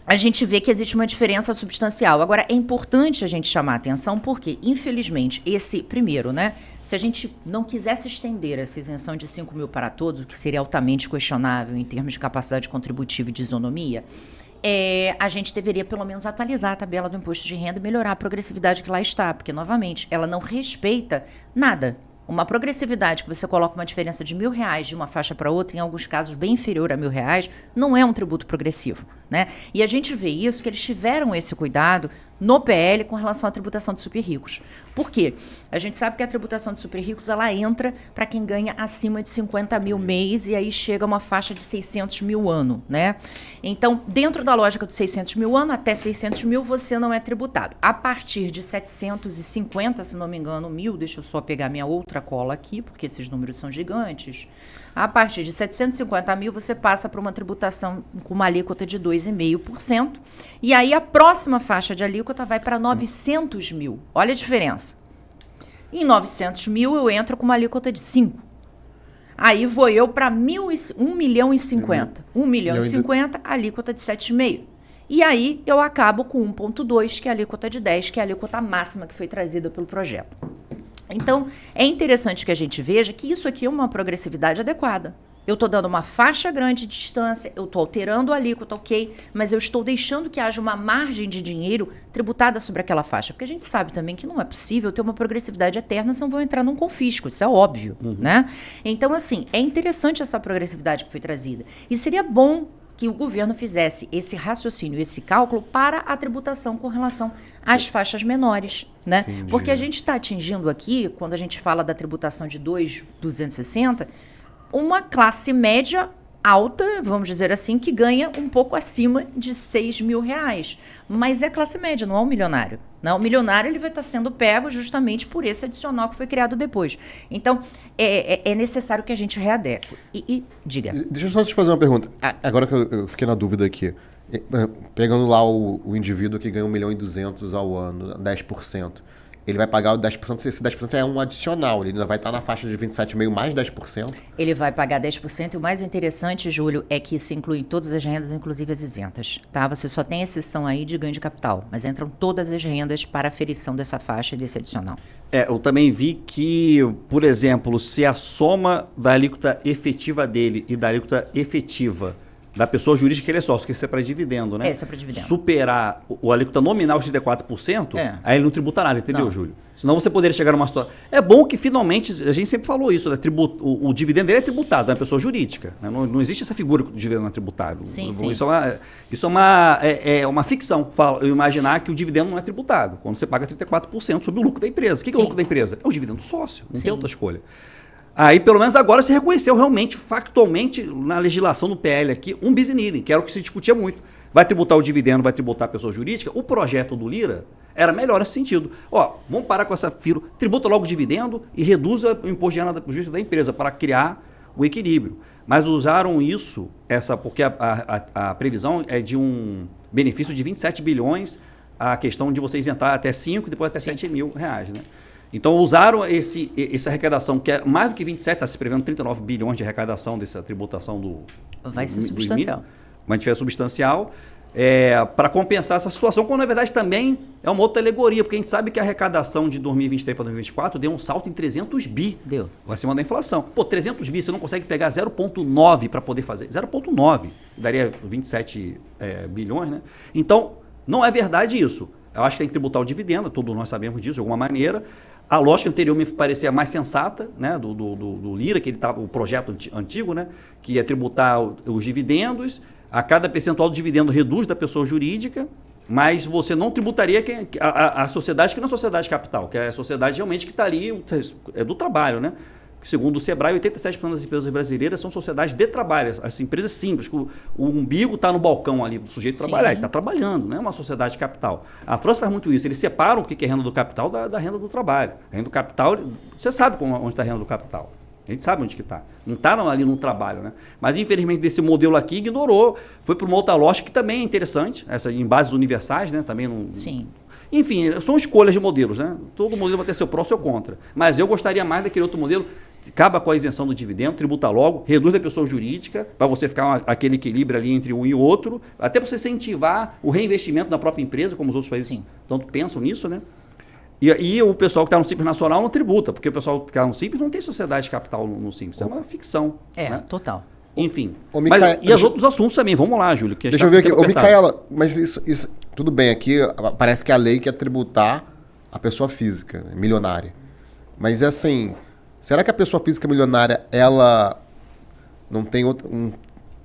a gente vê que existe uma diferença substancial. Agora, é importante a gente chamar a atenção porque, infelizmente, primeiro, né? Se a gente não quisesse estender essa isenção de 5 mil para todos, o que seria altamente questionável em termos de capacidade contributiva e de isonomia, a gente deveria pelo menos atualizar a tabela do imposto de renda e melhorar a progressividade que lá está, porque, novamente, ela não respeita nada. Uma progressividade que você coloca uma diferença de R$1.000 de uma faixa para outra, em alguns casos bem inferior a R$1.000, não é um tributo progressivo, né? E a gente vê isso, que eles tiveram esse cuidado no PL com relação à tributação de super ricos. Por quê? A gente sabe que a tributação de super ricos, ela entra para quem ganha acima de 50 mil mês e aí chega a uma faixa de 600 mil ano, né? Então, dentro da lógica dos 600 mil ano, até 600 mil você não é tributado. A partir de 750, se não me engano, mil, deixa eu só pegar minha outra cola aqui, porque esses números são gigantes. A partir de 750 mil, você passa para uma tributação com uma alíquota de 2,5%. E aí, a próxima faixa de alíquota vai para 900 mil. Olha a diferença. Em 900 mil, eu entro com uma alíquota de 5%. Aí, vou eu para 1 milhão e 50. 1 milhão e 50, alíquota de 7,5%. E aí, eu acabo com 1,2%, que é a alíquota de 10%, que é a alíquota máxima que foi trazida pelo projeto. Então, é interessante que a gente veja que isso aqui é uma progressividade adequada. Eu estou dando uma faixa grande de distância, eu estou alterando a alíquota, ok, mas eu estou deixando que haja uma margem de dinheiro tributada sobre aquela faixa. Porque a gente sabe também que não é possível ter uma progressividade eterna, senão vão entrar num confisco, isso é óbvio, né? Então, assim, é interessante essa progressividade que foi trazida. E seria bom que o governo fizesse esse raciocínio, esse cálculo para a tributação com relação às faixas menores, né? Entendi. Porque a gente está atingindo aqui, quando a gente fala da tributação de 2.260, uma classe média alta, vamos dizer assim, que ganha um pouco acima de R$6.000. Mas é classe média, não é o milionário. Não, o milionário ele vai estar sendo pego justamente por esse adicional que foi criado depois. Então, é necessário que a gente readeque. E diga. Deixa eu só te fazer uma pergunta. Agora que eu fiquei na dúvida aqui. Pegando lá o indivíduo que ganha 1.200.000 ao ano, 10%. Ele vai pagar o 10%, esse 10% é um adicional, ele ainda vai estar na faixa de 27,5% mais 10%. Ele vai pagar 10%, e o mais interessante, Júlio, é que isso inclui todas as rendas, inclusive as isentas, tá? Você só tem exceção aí de ganho de capital, mas entram todas as rendas para a aferição dessa faixa e desse adicional. Eu também vi que, por exemplo, se a soma da alíquota efetiva dele e da alíquota efetiva da pessoa jurídica, ele é sócio, que isso é para dividendo, né? Isso é para dividendo. Superar o alíquota nominal de 34%, aí ele não tributa nada, entendeu, Júlio? Senão você poderia chegar numa situação... É bom que finalmente, a gente sempre falou isso, né? O dividendo dele é tributado, é uma pessoa jurídica. Né? Não existe essa figura de dividendo não é tributado. Sim. Isso é uma ficção, eu imaginar que o dividendo não é tributado, quando você paga 34% sobre o lucro da empresa. O que é o lucro da empresa? É o dividendo do sócio, não tem outra escolha. Aí, pelo menos agora, se reconheceu realmente, factualmente, na legislação do PL aqui, um bis in idem, que era o que se discutia muito. Vai tributar o dividendo, vai tributar a pessoa jurídica. O projeto do Lira era melhor nesse sentido. Vamos parar com essa fila, tributa logo o dividendo e reduz o imposto de renda justa da empresa para criar o equilíbrio. Mas usaram isso, porque a previsão é de um benefício de 27 bilhões, a questão de você isentar até 5 e depois até 7 mil reais, né? Então, usaram essa arrecadação, que é mais do que 27, está se prevendo 39 bilhões de arrecadação dessa tributação do... Vai ser substancial. Mas tiver substancial, para compensar essa situação, quando na verdade também é uma outra alegoria, porque a gente sabe que a arrecadação de 2023 para 2024 deu um salto em 300 bi. Deu. Acima da inflação. 300 bi, você não consegue pegar 0,9 para poder fazer. 0,9, daria 27 bilhões, né? Então, não é verdade isso. Eu acho que tem que tributar o dividendo, todos nós sabemos disso de alguma maneira. A lógica anterior me parecia mais sensata, né, do Lira, que ele estava o projeto antigo, né, que ia tributar os dividendos, a cada percentual do dividendo reduz da pessoa jurídica, mas você não tributaria a sociedade que não é sociedade capital, que é a sociedade realmente que está ali, é do trabalho, né? Segundo o Sebrae, 87% das empresas brasileiras são sociedades de trabalho, as empresas simples, que o umbigo está no balcão ali do sujeito trabalhar, ele está trabalhando, não é uma sociedade de capital. A França faz muito isso, eles separam o que é renda do capital da renda do trabalho. A renda do capital, você sabe onde está a renda do capital, a gente sabe onde que está, não está ali no trabalho, né? Mas infelizmente desse modelo aqui ignorou, foi para uma outra lógica que também é interessante, essa em bases universais, né? Também não... Sim. Enfim, são escolhas de modelos, né? Todo modelo vai ter seu pró ou seu contra. Mas eu gostaria mais daquele outro modelo, acaba com a isenção do dividendo, tributa logo, reduz a pessoa jurídica, para você ficar aquele equilíbrio ali entre um e outro, até para você incentivar o reinvestimento na própria empresa, como os outros países tanto pensam nisso, né? E o pessoal que está no Simples Nacional não tributa, porque o pessoal que está no Simples não tem sociedade de capital no Simples, é uma ficção. né? Total. Enfim. E os outros assuntos também, vamos lá, Júlio. Que deixa eu ver aqui. Micaela, mas isso, tudo bem, aqui parece que a lei quer tributar a pessoa física, né, milionária. Mas é assim, será que a pessoa física milionária, ela não tem outra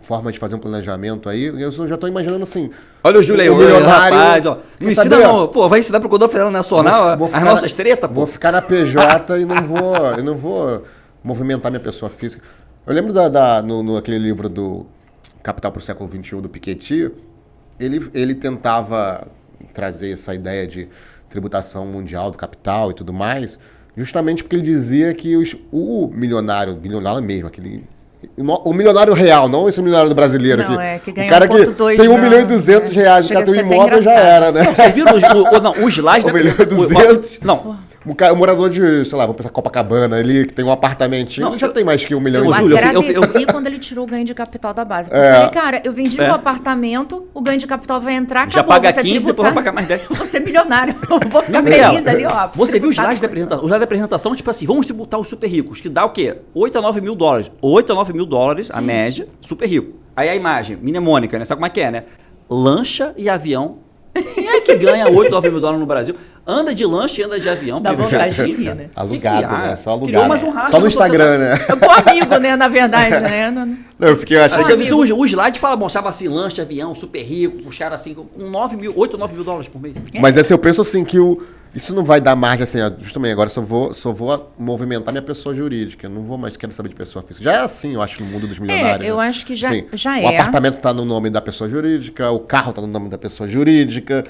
forma de fazer um planejamento aí? Eu já estou imaginando assim... Olha o Júlio aí, milionário, rapaz, ó. Não ensina não, vai ensinar para o Código Federal Nacional as nossas tretas, Vou ficar na PJ e não vou movimentar minha pessoa física. Eu lembro aquele livro do Capital para o Século XXI, do Piketty, ele tentava trazer essa ideia de tributação mundial do capital e tudo mais, justamente porque ele dizia que o milionário mesmo, o milionário real, não esse milionário brasileiro aqui. Que ganha o cara que tem 1.200.000 reais, o cara tem um imóvel já era, né? Não, você viu os slides... 1.200.000. Não. O morador de, sei lá, vamos pensar Copacabana ali, que tem um apartamentinho, ele já tem mais que 1 milhão. Eu agradeci quando ele tirou o ganho de capital da base. Porque eu falei, cara, eu vendi meu apartamento, o ganho de capital vai entrar, acabou. Já paga 15, depois vai pagar mais 10. Vou ser milionário, vou ficar feliz ali, ó. Você viu os slides da apresentação? Os slides da apresentação, tipo assim, vamos tributar os super ricos, que dá o quê? 8 a 9 mil dólares. 8 a 9 mil dólares, a média, super rico. Aí a imagem, mnemônica, né? Sabe como é que é, né? Lancha e avião. E aí, que ganha 8, 9 mil dólares no Brasil anda de lanche e anda de avião? Dá vontade de rir, né? Alugado, Que né? Só Criou alugado. mais um rastro Só no na Instagram, né? É um bom amigo, né? Na verdade, né? Não, eu fiquei Aí achando... já viu o slide para mostrava assim, lanche, avião, super rico, puxaram assim, com 8 ou 9 mil dólares por mês. Mas assim, eu penso assim que isso não vai dar margem assim, justamente agora só vou movimentar minha pessoa jurídica, eu não vou mais quero saber de pessoa física. Já é assim, eu acho, no mundo dos milionários. Eu né? acho que já Assim, é. O apartamento tá no nome da pessoa jurídica, o carro tá no nome da pessoa jurídica,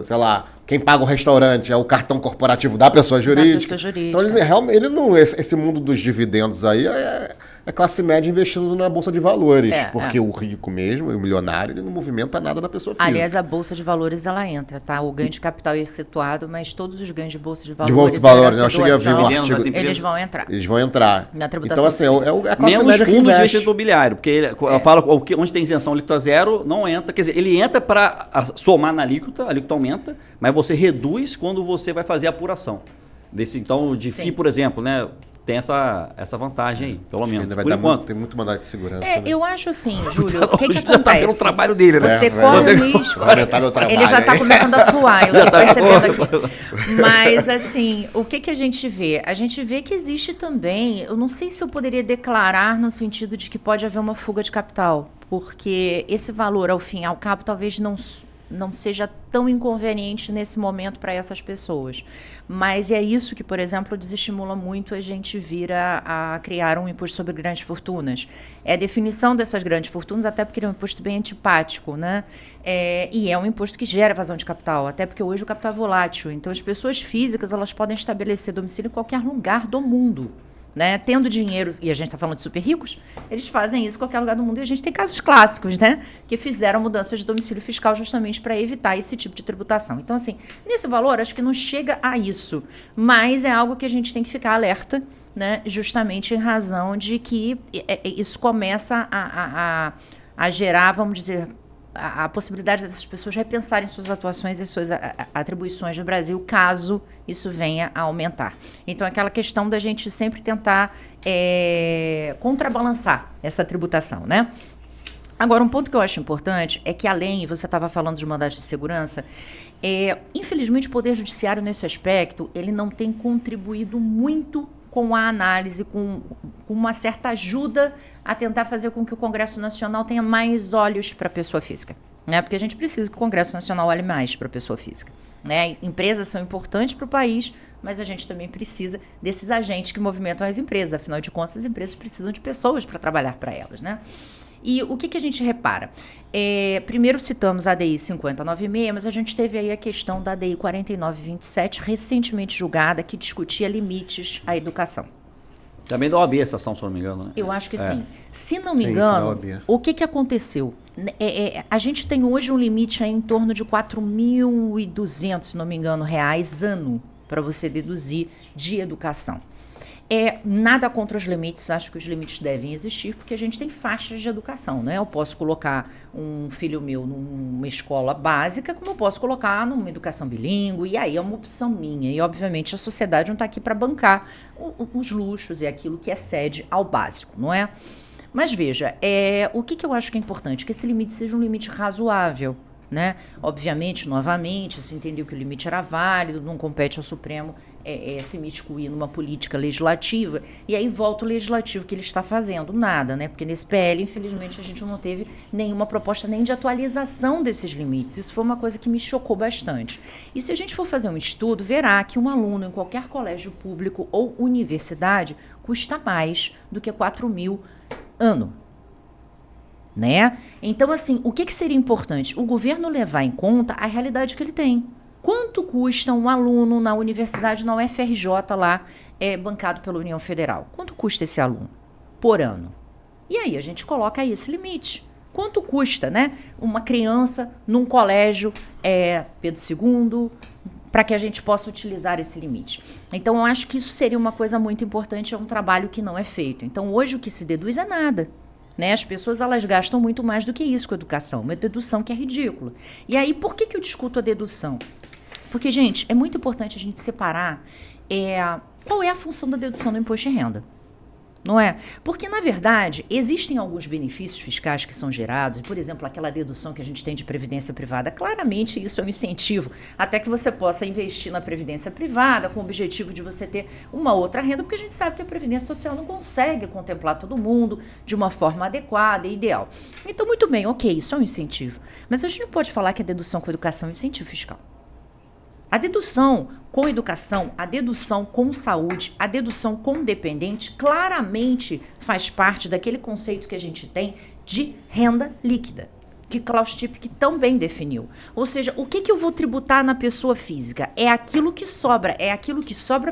sei lá, quem paga o restaurante é o cartão corporativo da pessoa jurídica. Então ele não, esse mundo dos dividendos aí é classe média investindo na bolsa de valores, porque o rico mesmo, o milionário, ele não movimenta nada na pessoa física. Aliás, a bolsa de valores ela entra, tá? O ganho de capital é excetuado, mas todos os ganhos de bolsa de valores, bolsa de valores, eu cheguei a ver um artigo. Eles vão entrar. Eles vão entrar. Na tributação. Então assim, é a classe Menos média que fundo de investe. investimento imobiliário, porque eu falo onde tem isenção alíquota zero, não entra. Quer dizer, ele entra para somar na alíquota, a alíquota aumenta, mas você reduz quando você vai fazer a apuração. Então, de FII, por exemplo, né? Tem essa vantagem aí, pelo menos. Ainda vai por dar enquanto. tem muito mandado de segurança. Eu acho assim, Júlio, o que já tá acontece? vendo o trabalho dele, né? Você corre o risco. Vai aumentar meu trabalho Ele já está aí. começando a suar, eu estou percebendo aqui. Mas, assim, o que a gente vê? A gente vê que existe também, eu não sei se eu poderia declarar no sentido de que pode haver uma fuga de capital, porque esse valor, ao fim e ao cabo, talvez não seja tão inconveniente nesse momento para essas pessoas. Mas é isso que, por exemplo, desestimula muito a gente vir a criar um imposto sobre grandes fortunas. É a definição dessas grandes fortunas, até porque é um imposto bem antipático, né? E é um imposto que gera evasão de capital, até porque hoje o capital é volátil. Então, as pessoas físicas elas podem estabelecer domicílio em qualquer lugar do mundo. Né? Tendo dinheiro, e a gente está falando de super ricos, eles fazem isso em qualquer lugar do mundo. E a gente tem casos clássicos, né? Que fizeram mudanças de domicílio fiscal justamente para evitar esse tipo de tributação. Então, assim, nesse valor, acho que não chega a isso. Mas é algo que a gente tem que ficar alerta, né? Justamente em razão de que isso começa a gerar, vamos dizer, a possibilidade dessas pessoas repensarem suas atuações e suas atribuições no Brasil, caso isso venha a aumentar. Então, aquela questão da gente sempre tentar contrabalançar essa tributação, né? Agora, um ponto que eu acho importante é que, além, você estava falando de mandados de segurança, infelizmente o Poder Judiciário, nesse aspecto, ele não tem contribuído muito com a análise, com uma certa ajuda a tentar fazer com que o Congresso Nacional tenha mais olhos para a pessoa física. Né? Porque a gente precisa que o Congresso Nacional olhe mais para a pessoa física. Né? Empresas são importantes para o país, mas a gente também precisa desses agentes que movimentam as empresas. Afinal de contas, as empresas precisam de pessoas para trabalhar para elas. Né? E o que a gente repara? Primeiro citamos a ADI 5096, mas a gente teve aí a questão da ADI 4927, recentemente julgada, que discutia limites à educação. Também da OAB essa ação, se não me engano, né? Eu acho que sim. Se não me engano, o que aconteceu? A gente tem hoje um limite aí em torno de 4.200, se não me engano, reais ano para você deduzir de educação. Nada contra os limites, acho que os limites devem existir, porque a gente tem faixas de educação, né? Eu posso colocar um filho meu numa escola básica, como eu posso colocar numa educação bilíngue, e aí é uma opção minha. E, obviamente, a sociedade não está aqui para bancar os luxos e aquilo que excede ao básico, não é? Mas, veja, o que eu acho que é importante? Que esse limite seja um limite razoável, né? Obviamente, novamente, se entendeu que o limite era válido, não compete ao Supremo se miscuir numa política legislativa, e aí volta o legislativo que ele está fazendo, nada, né? Porque nesse PL, infelizmente, a gente não teve nenhuma proposta nem de atualização desses limites. Isso foi uma coisa que me chocou bastante. E se a gente for fazer um estudo, verá que um aluno em qualquer colégio público ou universidade custa mais do que 4.000 ano. Né? Então, assim, o que seria importante? O governo levar em conta a realidade que ele tem. Quanto custa um aluno na universidade, na UFRJ lá, bancado pela União Federal? Quanto custa esse aluno por ano? E aí a gente coloca aí esse limite. Quanto custa, né? Uma criança num colégio Pedro II, para que a gente possa utilizar esse limite. Então, eu acho que isso seria uma coisa muito importante, é um trabalho que não é feito. Então, hoje o que se deduz é nada. Né? As pessoas elas gastam muito mais do que isso com a educação, uma dedução que é ridícula. E aí, por que eu discuto a dedução? Porque, gente, é muito importante a gente separar qual é a função da dedução do imposto de renda. não é? Porque, na verdade, existem alguns benefícios fiscais que são gerados, por exemplo, aquela dedução que a gente tem de previdência privada. Claramente, isso é um incentivo até que você possa investir na previdência privada com o objetivo de você ter uma outra renda, porque a gente sabe que a previdência social não consegue contemplar todo mundo de uma forma adequada e ideal. Então, muito bem, ok, isso é um incentivo. Mas a gente não pode falar que a dedução com educação é um incentivo fiscal. A dedução com educação, a dedução com saúde, a dedução com dependente, claramente faz parte daquele conceito que a gente tem de renda líquida, que Klaus Tepes também definiu. Ou seja, o que eu vou tributar na pessoa física? É aquilo que sobra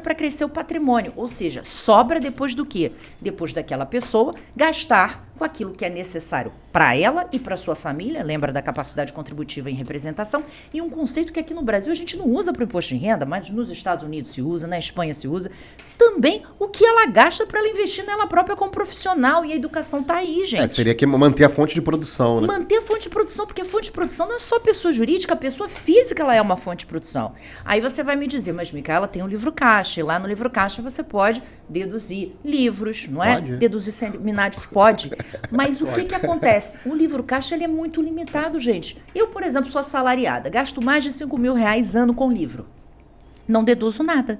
para crescer o patrimônio. Ou seja, sobra depois do quê? Depois daquela pessoa gastar com aquilo que é necessário para ela e para sua família, lembra da capacidade contributiva em representação, e um conceito que aqui no Brasil a gente não usa para o imposto de renda, mas nos Estados Unidos se usa, na Espanha se usa, também o que ela gasta para ela investir nela própria como profissional, e a educação tá aí, gente. Seria que manter a fonte de produção, né? Manter a fonte de produção, porque a fonte de produção não é só pessoa jurídica, a pessoa física ela é uma fonte de produção. Aí você vai me dizer, mas Micaela tem um livro caixa, e lá no livro caixa você pode deduzir livros, não é? Pode. Deduzir seminários, pode. Mas o que acontece? O livro caixa ele é muito limitado, gente. Eu, por exemplo, sou assalariada, gasto mais de 5 mil reais ano com livro. Não deduzo nada.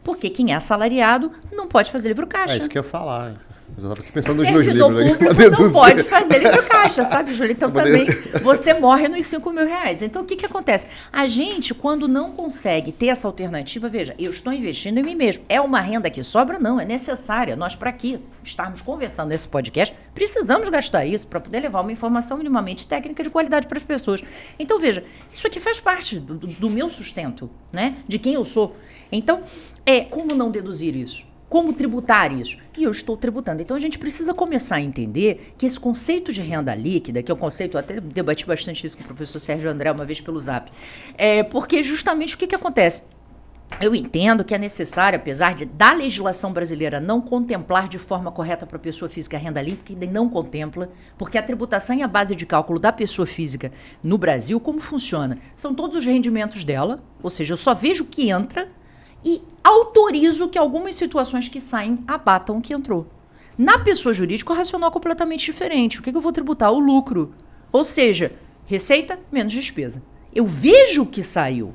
Porque quem é assalariado não pode fazer livro caixa. É isso que eu ia falar. Eu estava aqui pensando nos meus Servidor livros. público não pode fazer livro caixa, sabe, Júlia? Então também você morre nos 5 mil reais. Então o que acontece? A gente, quando não consegue ter essa alternativa, veja, eu estou investindo em mim mesmo. É uma renda que sobra? Não, é necessária. Nós, para aqui estarmos conversando nesse podcast, precisamos gastar isso para poder levar uma informação minimamente técnica de qualidade para as pessoas. Então, veja, isso aqui faz parte do meu sustento, né? De quem eu sou. Então, como não deduzir isso? Como tributar isso? E eu estou tributando. Então, a gente precisa começar a entender que esse conceito de renda líquida, que é um conceito, eu até debati bastante isso com o professor Sérgio André uma vez pelo Zap, porque justamente o que acontece? Eu entendo que é necessário, apesar da legislação brasileira não contemplar de forma correta para a pessoa física a renda líquida, não contempla, porque a tributação é a base de cálculo da pessoa física no Brasil, como funciona? São todos os rendimentos dela, ou seja, eu só vejo o que entra e autorizo que algumas situações que saem abatam o que entrou. Na pessoa jurídica, o racional é completamente diferente. O que eu vou tributar? O lucro. Ou seja, receita menos despesa. Eu vejo o que saiu.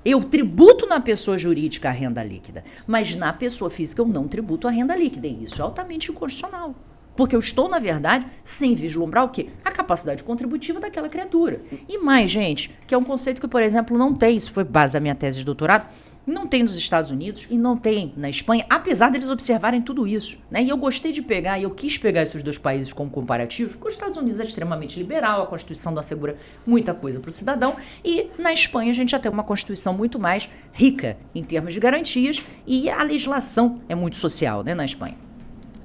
Eu tributo na pessoa jurídica a renda líquida, mas na pessoa física eu não tributo a renda líquida. E isso é altamente inconstitucional. Porque eu estou, na verdade, sem vislumbrar o quê? A capacidade contributiva daquela criatura. E mais, gente, que é um conceito que, por exemplo, não tem, isso foi base da minha tese de doutorado, não tem nos Estados Unidos e não tem na Espanha, apesar deles observarem tudo isso, né? E eu gostei de pegar, e eu quis pegar esses dois países como comparativos, porque os Estados Unidos é extremamente liberal, a Constituição não assegura muita coisa para o cidadão, e na Espanha a gente já tem uma Constituição muito mais rica em termos de garantias, e a legislação é muito social, né, na Espanha.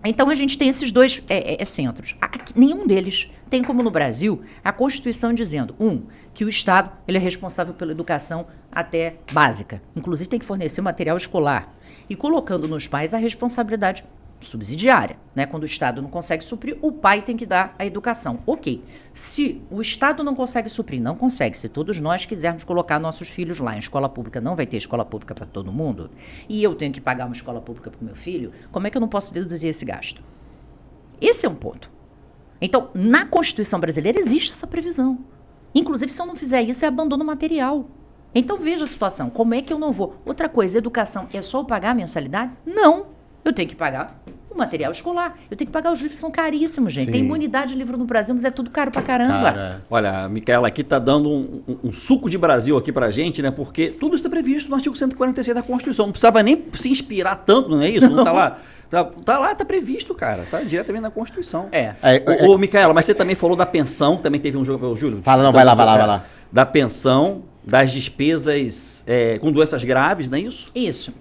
Então, a gente tem esses dois centros. Nenhum deles tem, como no Brasil, a Constituição dizendo, que o Estado ele é responsável pela educação até básica. Inclusive, tem que fornecer material escolar. E colocando nos pais a responsabilidade subsidiária, né? Quando o Estado não consegue suprir, o pai tem que dar a educação. Ok. Se o Estado não consegue suprir, não consegue. Se todos nós quisermos colocar nossos filhos lá em escola pública, não vai ter escola pública para todo mundo, e eu tenho que pagar uma escola pública para o meu filho, como é que eu não posso deduzir esse gasto? Esse é um ponto. Então, na Constituição brasileira existe essa previsão. Inclusive, se eu não fizer isso, é abandono material. Então, veja a situação. Como é que eu não vou? Outra coisa, educação, é só eu pagar a mensalidade? Não. Eu tenho que pagar o material escolar. Eu tenho que pagar os livros, são caríssimos, gente. Sim. Tem imunidade de livro no Brasil, mas é tudo caro pra caramba. Cara. Olha, a Micaela aqui tá dando um suco de Brasil aqui pra gente, né? Porque tudo isso está previsto no artigo 146 da Constituição. Não precisava nem se inspirar tanto, não é isso? Não tá lá. Tá lá, tá previsto, cara. Tá diretamente na Constituição. Ô, Micaela, mas você também falou da pensão, também teve um jogo, Júlio. Fala, não, vai lá. Da pensão, das despesas com doenças graves, não é isso?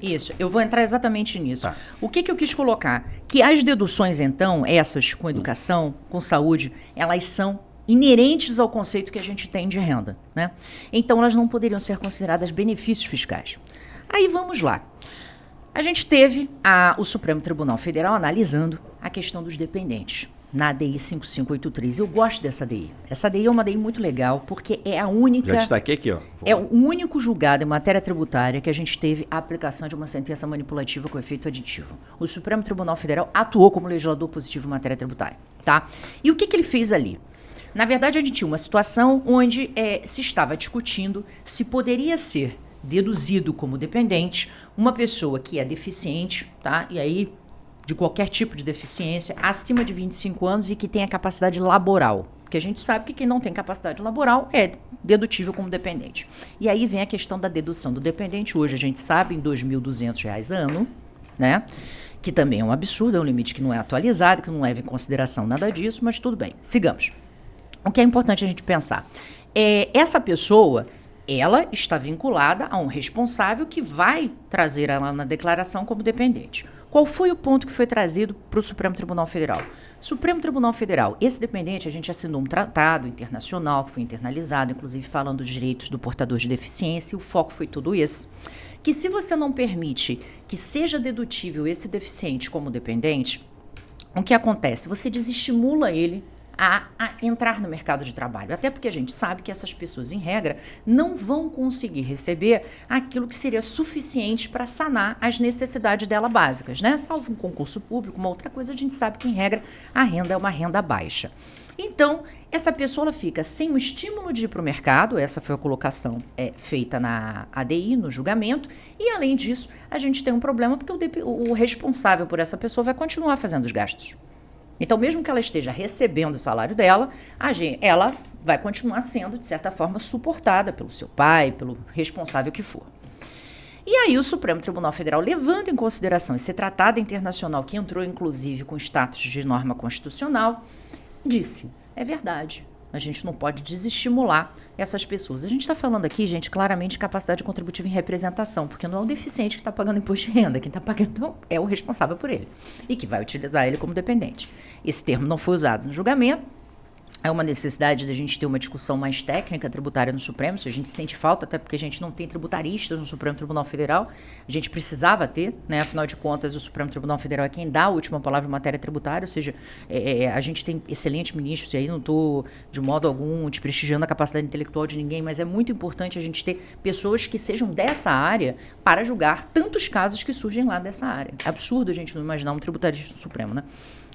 Isso. Eu vou entrar exatamente nisso. Tá. O que eu quis colocar? Que as deduções, então, essas com educação, com saúde, elas são inerentes ao conceito que a gente tem de renda, né? Então, elas não poderiam ser consideradas benefícios fiscais. Aí, vamos lá. A gente teve o Supremo Tribunal Federal analisando a questão dos dependentes, na ADI 5583. Eu gosto dessa ADI. Essa ADI é uma ADI muito legal, porque é a única... Já destaquei aqui, ó. É o único julgado em matéria tributária que a gente teve a aplicação de uma sentença manipulativa com efeito aditivo. O Supremo Tribunal Federal atuou como legislador positivo em matéria tributária, tá? E o que ele fez ali? Na verdade, a gente tinha uma situação onde se estava discutindo se poderia ser deduzido como dependente uma pessoa que é deficiente, tá? E aí, de qualquer tipo de deficiência, acima de 25 anos e que tenha capacidade laboral. Porque a gente sabe que quem não tem capacidade laboral é dedutível como dependente. E aí vem a questão da dedução do dependente. Hoje a gente sabe em R$ 2.200 ano, né? Que também é um absurdo, é um limite que não é atualizado, que não leva em consideração nada disso, mas tudo bem, sigamos. O que é importante a gente pensar? Essa pessoa, ela está vinculada a um responsável que vai trazer ela na declaração como dependente. Qual foi o ponto que foi trazido para o Supremo Tribunal Federal? Supremo Tribunal Federal, esse dependente, a gente assinou um tratado internacional que foi internalizado, inclusive falando dos direitos do portador de deficiência, e o foco foi todo esse. Que se você não permite que seja dedutível esse deficiente como dependente, o que acontece? Você desestimula ele a entrar no mercado de trabalho. Até porque a gente sabe que essas pessoas, em regra, não vão conseguir receber aquilo que seria suficiente para sanar as necessidades dela básicas, né? Salvo um concurso público, uma outra coisa, a gente sabe que, em regra, a renda é uma renda baixa. Então, essa pessoa ela fica sem o estímulo de ir para o mercado, essa foi a colocação feita na ADI, no julgamento, e, além disso, a gente tem um problema porque o responsável por essa pessoa vai continuar fazendo os gastos. Então, mesmo que ela esteja recebendo o salário dela, ela vai continuar sendo, de certa forma, suportada pelo seu pai, pelo responsável que for. E aí o Supremo Tribunal Federal, levando em consideração esse tratado internacional que entrou, inclusive, com status de norma constitucional, disse, é verdade, a gente não pode desestimular essas pessoas. A gente está falando aqui, gente, claramente de capacidade contributiva em representação, porque não é o deficiente que está pagando imposto de renda, quem está pagando é o responsável por ele, e que vai utilizar ele como dependente. Esse termo não foi usado no julgamento. É uma necessidade da gente ter uma discussão mais técnica tributária no Supremo, se a gente sente falta, até porque a gente não tem tributaristas no Supremo Tribunal Federal, a gente precisava ter, né? Afinal de contas, o Supremo Tribunal Federal é quem dá a última palavra em matéria tributária, ou seja, a gente tem excelentes ministros, e aí não estou de modo algum desprestigiando a capacidade intelectual de ninguém, mas é muito importante a gente ter pessoas que sejam dessa área para julgar tantos casos que surgem lá dessa área. É absurdo a gente não imaginar um tributarista no Supremo, né?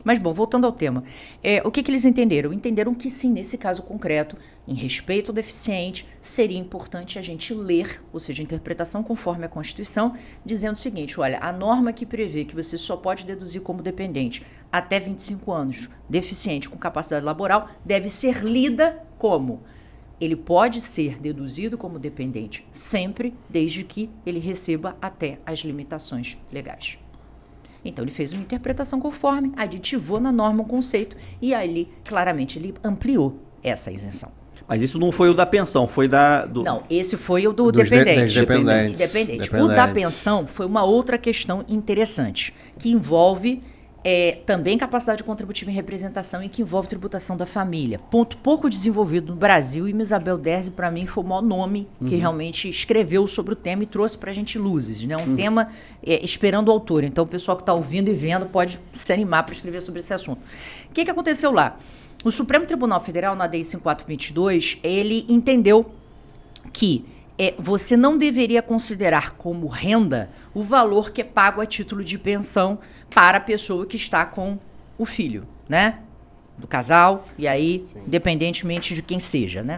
Mas, bom, voltando ao tema, o que eles entenderam? Entenderam que, sim, nesse caso concreto, em respeito ao deficiente, seria importante a gente ler, ou seja, a interpretação conforme a Constituição, dizendo o seguinte, olha, a norma que prevê que você só pode deduzir como dependente até 25 anos, deficiente com capacidade laboral, deve ser lida como? Ele pode ser deduzido como dependente sempre, desde que ele receba até as limitações legais. Então, ele fez uma interpretação conforme, aditivou na norma um conceito e aí, claramente, ele ampliou essa isenção. Mas isso não foi o da pensão, foi Não, esse foi o do dependente. Dependente. O da pensão foi uma outra questão interessante, que envolve também capacidade contributiva em representação e que envolve tributação da família. Ponto pouco desenvolvido no Brasil, e Isabel Derzi, para mim, foi o maior nome que realmente escreveu sobre o tema e trouxe para a gente luzes, né? Um tema esperando o autor. Então, o pessoal que está ouvindo e vendo pode se animar para escrever sobre esse assunto. O que aconteceu lá? O Supremo Tribunal Federal, na ADI 5422, ele entendeu que você não deveria considerar como renda o valor que é pago a título de pensão para a pessoa que está com o filho, né? Do casal, e aí, sim, independentemente de quem seja, né?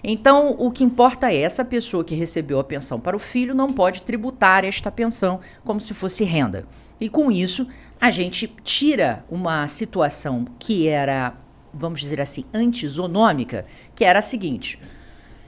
Então, o que importa é essa pessoa que recebeu a pensão para o filho não pode tributar esta pensão como se fosse renda. E com isso, a gente tira uma situação que era, vamos dizer assim, antisonômica, que era a seguinte: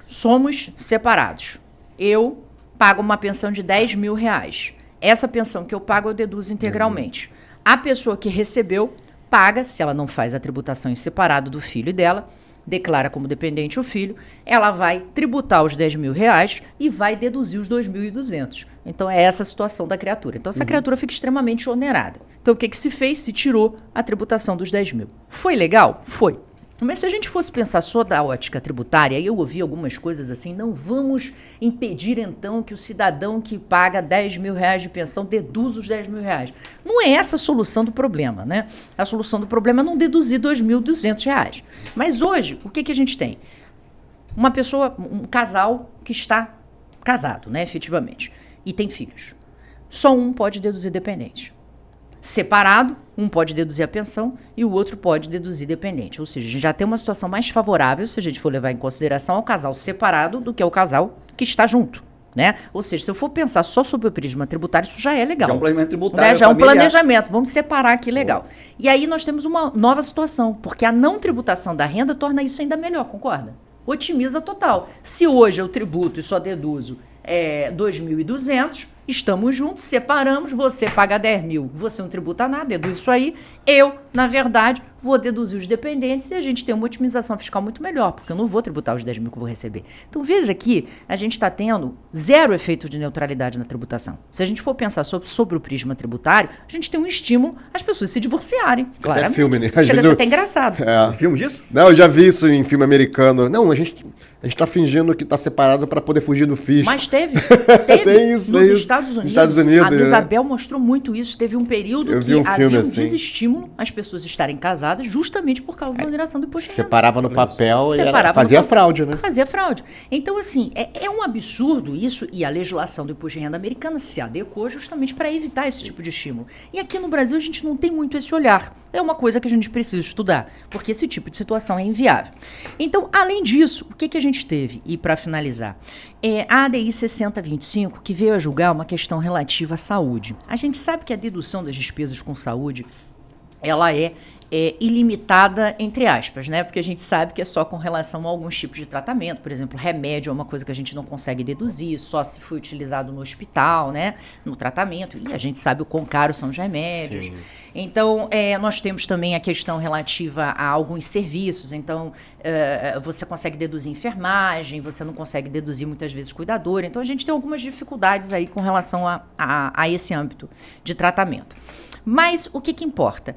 somos separados. Eu pago uma pensão de R$10.000. Essa pensão que eu pago, eu deduzo integralmente. A pessoa que recebeu paga, se ela não faz a tributação em separado do filho dela, declara como dependente o filho, ela vai tributar os R$10.000 e vai deduzir os 2.200. Então, é essa a situação da criatura. Então, essa criatura fica extremamente onerada. Então, o que se fez? Se tirou a tributação dos 10.000. Foi legal? Foi. Mas se a gente fosse pensar só da ótica tributária, aí eu ouvi algumas coisas assim, não vamos impedir então que o cidadão que paga 10 mil reais de pensão deduza os 10 mil reais. Não é essa a solução do problema, né? A solução do problema é não deduzir 2.200 reais. Mas hoje, o que a gente tem? Uma pessoa, um casal que está casado, né, efetivamente, e tem filhos. Só um pode deduzir dependente. Separado, um pode deduzir a pensão e o outro pode deduzir dependente. Ou seja, a gente já tem uma situação mais favorável, se a gente for levar em consideração, ao casal separado do que ao casal que está junto, né? Ou seja, se eu for pensar só sobre o prisma tributário, isso já é legal. Já é um planejamento tributário. Né? Já é um planejamento, vamos separar aqui, legal. E aí nós temos uma nova situação, porque a não tributação da renda torna isso ainda melhor, concorda? Otimiza total. Se hoje eu tributo e só deduzo 2.200, estamos juntos, separamos, você paga 10 mil, você não tributa nada, deduz isso aí. Eu, na verdade, vou deduzir os dependentes e a gente tem uma otimização fiscal muito melhor, porque eu não vou tributar os 10 mil que eu vou receber. Então veja que a gente está tendo zero efeito de neutralidade na tributação. Se a gente for pensar sobre o prisma tributário, a gente tem um estímulo às pessoas se divorciarem. Claramente. É filme, né? Chega a ser até engraçado. É. Filme disso? Não, eu já vi isso em filme americano. Não, a gente tá fingindo que tá separado para poder fugir do fisco. Mas teve. Tem isso, nos tem isso. Estados Unidos. Estados Unidos, a Isabel mostrou muito isso. Teve um período eu que vi um filme havia um assim. desestímulo às pessoas estarem casadas justamente por causa da oneração do imposto de renda. Separava no papel e Separava fazia no papel. fraude, né? Fazia fraude. Então, assim, é um absurdo isso, e a legislação do imposto de renda americana se adequou justamente para evitar esse tipo de estímulo. E aqui no Brasil a gente não tem muito esse olhar. É uma coisa que a gente precisa estudar, porque esse tipo de situação é inviável. Então, além disso, o que a gente teve? E para finalizar, a ADI 6025, que veio a julgar uma questão relativa à saúde. A gente sabe que a dedução das despesas com saúde, ela é ilimitada, entre aspas, né? Porque a gente sabe que é só com relação a alguns tipos de tratamento. Por exemplo, remédio é uma coisa que a gente não consegue deduzir, só se foi utilizado no hospital, né? No tratamento. E a gente sabe o quão caros são os remédios. Sim. Então, nós temos também a questão relativa a alguns serviços. Então, você consegue deduzir enfermagem, você não consegue deduzir muitas vezes cuidador. Então, a gente tem algumas dificuldades aí com relação a esse âmbito de tratamento. Mas o que importa?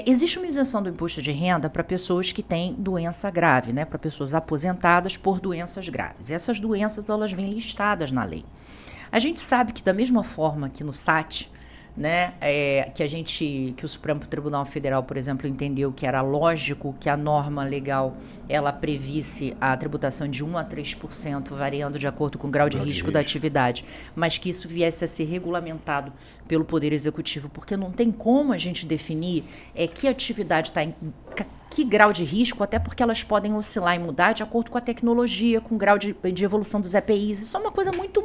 Existe uma isenção do imposto de renda para pessoas que têm doença grave, né? Para pessoas aposentadas por doenças graves. E essas doenças, elas vêm listadas na lei. A gente sabe que da mesma forma que no SAT, né, que o Supremo Tribunal Federal, por exemplo, entendeu que era lógico que a norma legal ela previsse a tributação de 1 a 3%, variando de acordo com o grau de risco da atividade, mas que isso viesse a ser regulamentado pelo Poder Executivo, porque não tem como a gente definir que atividade está em que grau de risco, até porque elas podem oscilar e mudar de acordo com a tecnologia, com o grau de evolução dos EPIs. Isso é uma coisa muito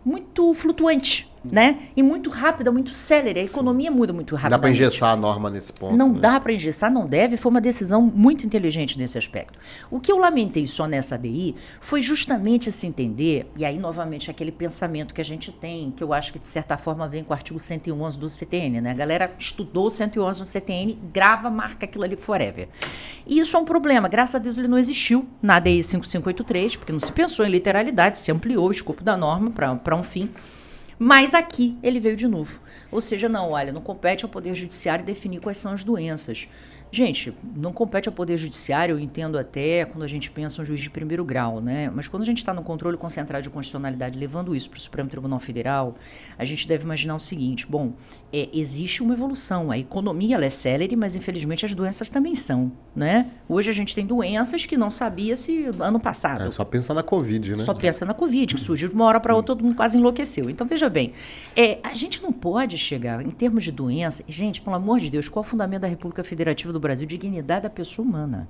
muito flutuante, né? E muito rápida, muito célere. A economia muda muito rapidamente. Dá para engessar a norma nesse ponto. Não né? dá para engessar, não deve. Foi uma decisão muito inteligente nesse aspecto. O que eu lamentei só nessa ADI foi justamente se entender, e aí novamente aquele pensamento que a gente tem, que eu acho que de certa forma vem com o artigo 111 do CTN, né? A galera estudou o 111 no CTN, grava, marca aquilo ali forever. E isso é um problema. Graças a Deus ele não existiu na ADI 5583, porque não se pensou em literalidade, se ampliou o escopo da norma para um fim. Mas aqui ele veio de novo. Ou seja, não, olha, não compete ao Poder Judiciário definir quais são as doenças. Gente, não compete ao Poder Judiciário, eu entendo até quando a gente pensa um juiz de primeiro grau, né? Mas quando a gente está no controle concentrado de constitucionalidade, levando isso para o Supremo Tribunal Federal, a gente deve imaginar o seguinte, bom, existe uma evolução, a economia ela é célere, mas infelizmente as doenças também são, né? Hoje a gente tem doenças que não sabia se ano passado. Só pensa na Covid, né? Só pensa na Covid, que surgiu de uma hora para outra, todo mundo quase enlouqueceu. Então, veja bem, a gente não pode chegar, em termos de doença, gente, pelo amor de Deus, qual é o fundamento da República Federativa do Brasil? Dignidade da pessoa humana.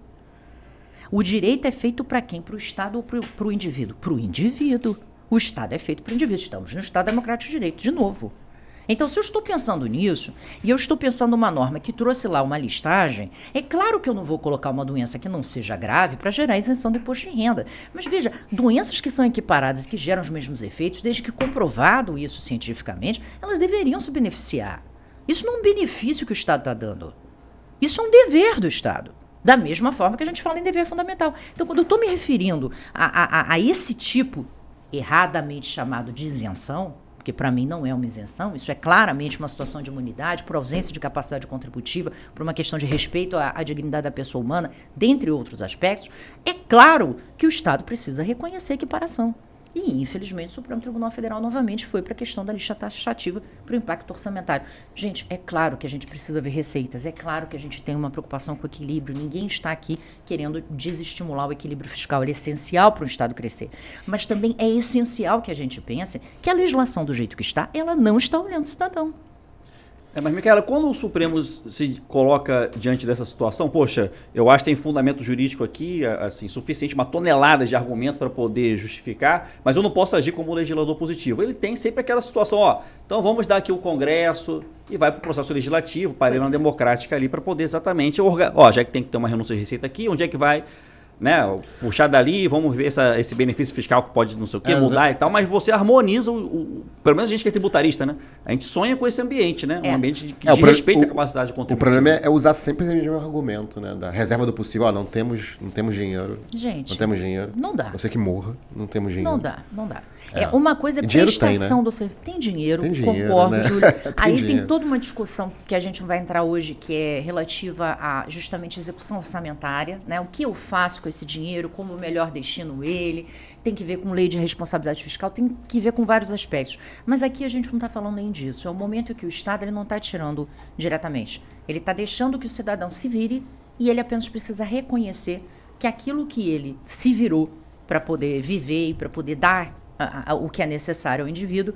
O direito é feito para quem? Para o Estado ou para o indivíduo? Para o indivíduo. O Estado é feito para o indivíduo. Estamos no Estado Democrático de Direito, de novo. Então, se eu estou pensando nisso, e eu estou pensando numa norma que trouxe lá uma listagem, é claro que eu não vou colocar uma doença que não seja grave para gerar isenção do imposto de renda. Mas veja, doenças que são equiparadas e que geram os mesmos efeitos, desde que comprovado isso cientificamente, elas deveriam se beneficiar. Isso não é um benefício que o Estado está dando. Isso é um dever do Estado. Da mesma forma que a gente fala em dever fundamental. Então, quando eu estou me referindo a esse tipo erradamente chamado de isenção, porque para mim não é uma isenção, isso é claramente uma situação de imunidade, por ausência de capacidade contributiva, por uma questão de respeito à dignidade da pessoa humana, dentre outros aspectos, é claro que o Estado precisa reconhecer a equiparação. E, infelizmente, o Supremo Tribunal Federal novamente foi para a questão da lista taxativa para o impacto orçamentário. Gente, é claro que a gente precisa ver receitas, é claro que a gente tem uma preocupação com o equilíbrio, ninguém está aqui querendo desestimular o equilíbrio fiscal, ele é essencial para o Estado crescer. Mas também é essencial que a gente pense que a legislação do jeito que está, ela não está olhando o cidadão. Mas, Micaela, quando o Supremo se coloca diante dessa situação, poxa, eu acho que tem fundamento jurídico aqui, assim, suficiente, uma tonelada de argumento para poder justificar, mas eu não posso agir como legislador positivo. Ele tem sempre aquela situação, então vamos dar aqui o Congresso e vai para o processo legislativo, para a arena democrática ali, para poder exatamente, já que tem que ter uma renúncia de receita aqui, onde é que vai... Né, puxar dali, vamos ver esse benefício fiscal que pode não sei o que, mudar e tal, mas você harmoniza, pelo menos a gente que é tributarista, né? A gente sonha com esse ambiente, né? Um ambiente de respeito à capacidade de contribuir. O problema é usar sempre esse mesmo argumento, né? Da reserva do possível, não temos dinheiro. Gente, não temos dinheiro. Não dá. Você que morra, não temos dinheiro. Não dá. Uma coisa é prestação do serviço. Tem dinheiro, concordo, né? Júlia. Aí dinheiro. tem toda uma discussão que a gente não vai entrar hoje, que é relativa a justamente execução orçamentária, né? O que eu faço com esse dinheiro, como melhor destino ele, tem que ver com lei de responsabilidade fiscal, tem que ver com vários aspectos. Mas aqui a gente não está falando nem disso. É o momento em que o Estado ele não está tirando diretamente. Ele está deixando que o cidadão se vire e ele apenas precisa reconhecer que aquilo que ele se virou para poder viver e para poder dar o que é necessário ao indivíduo,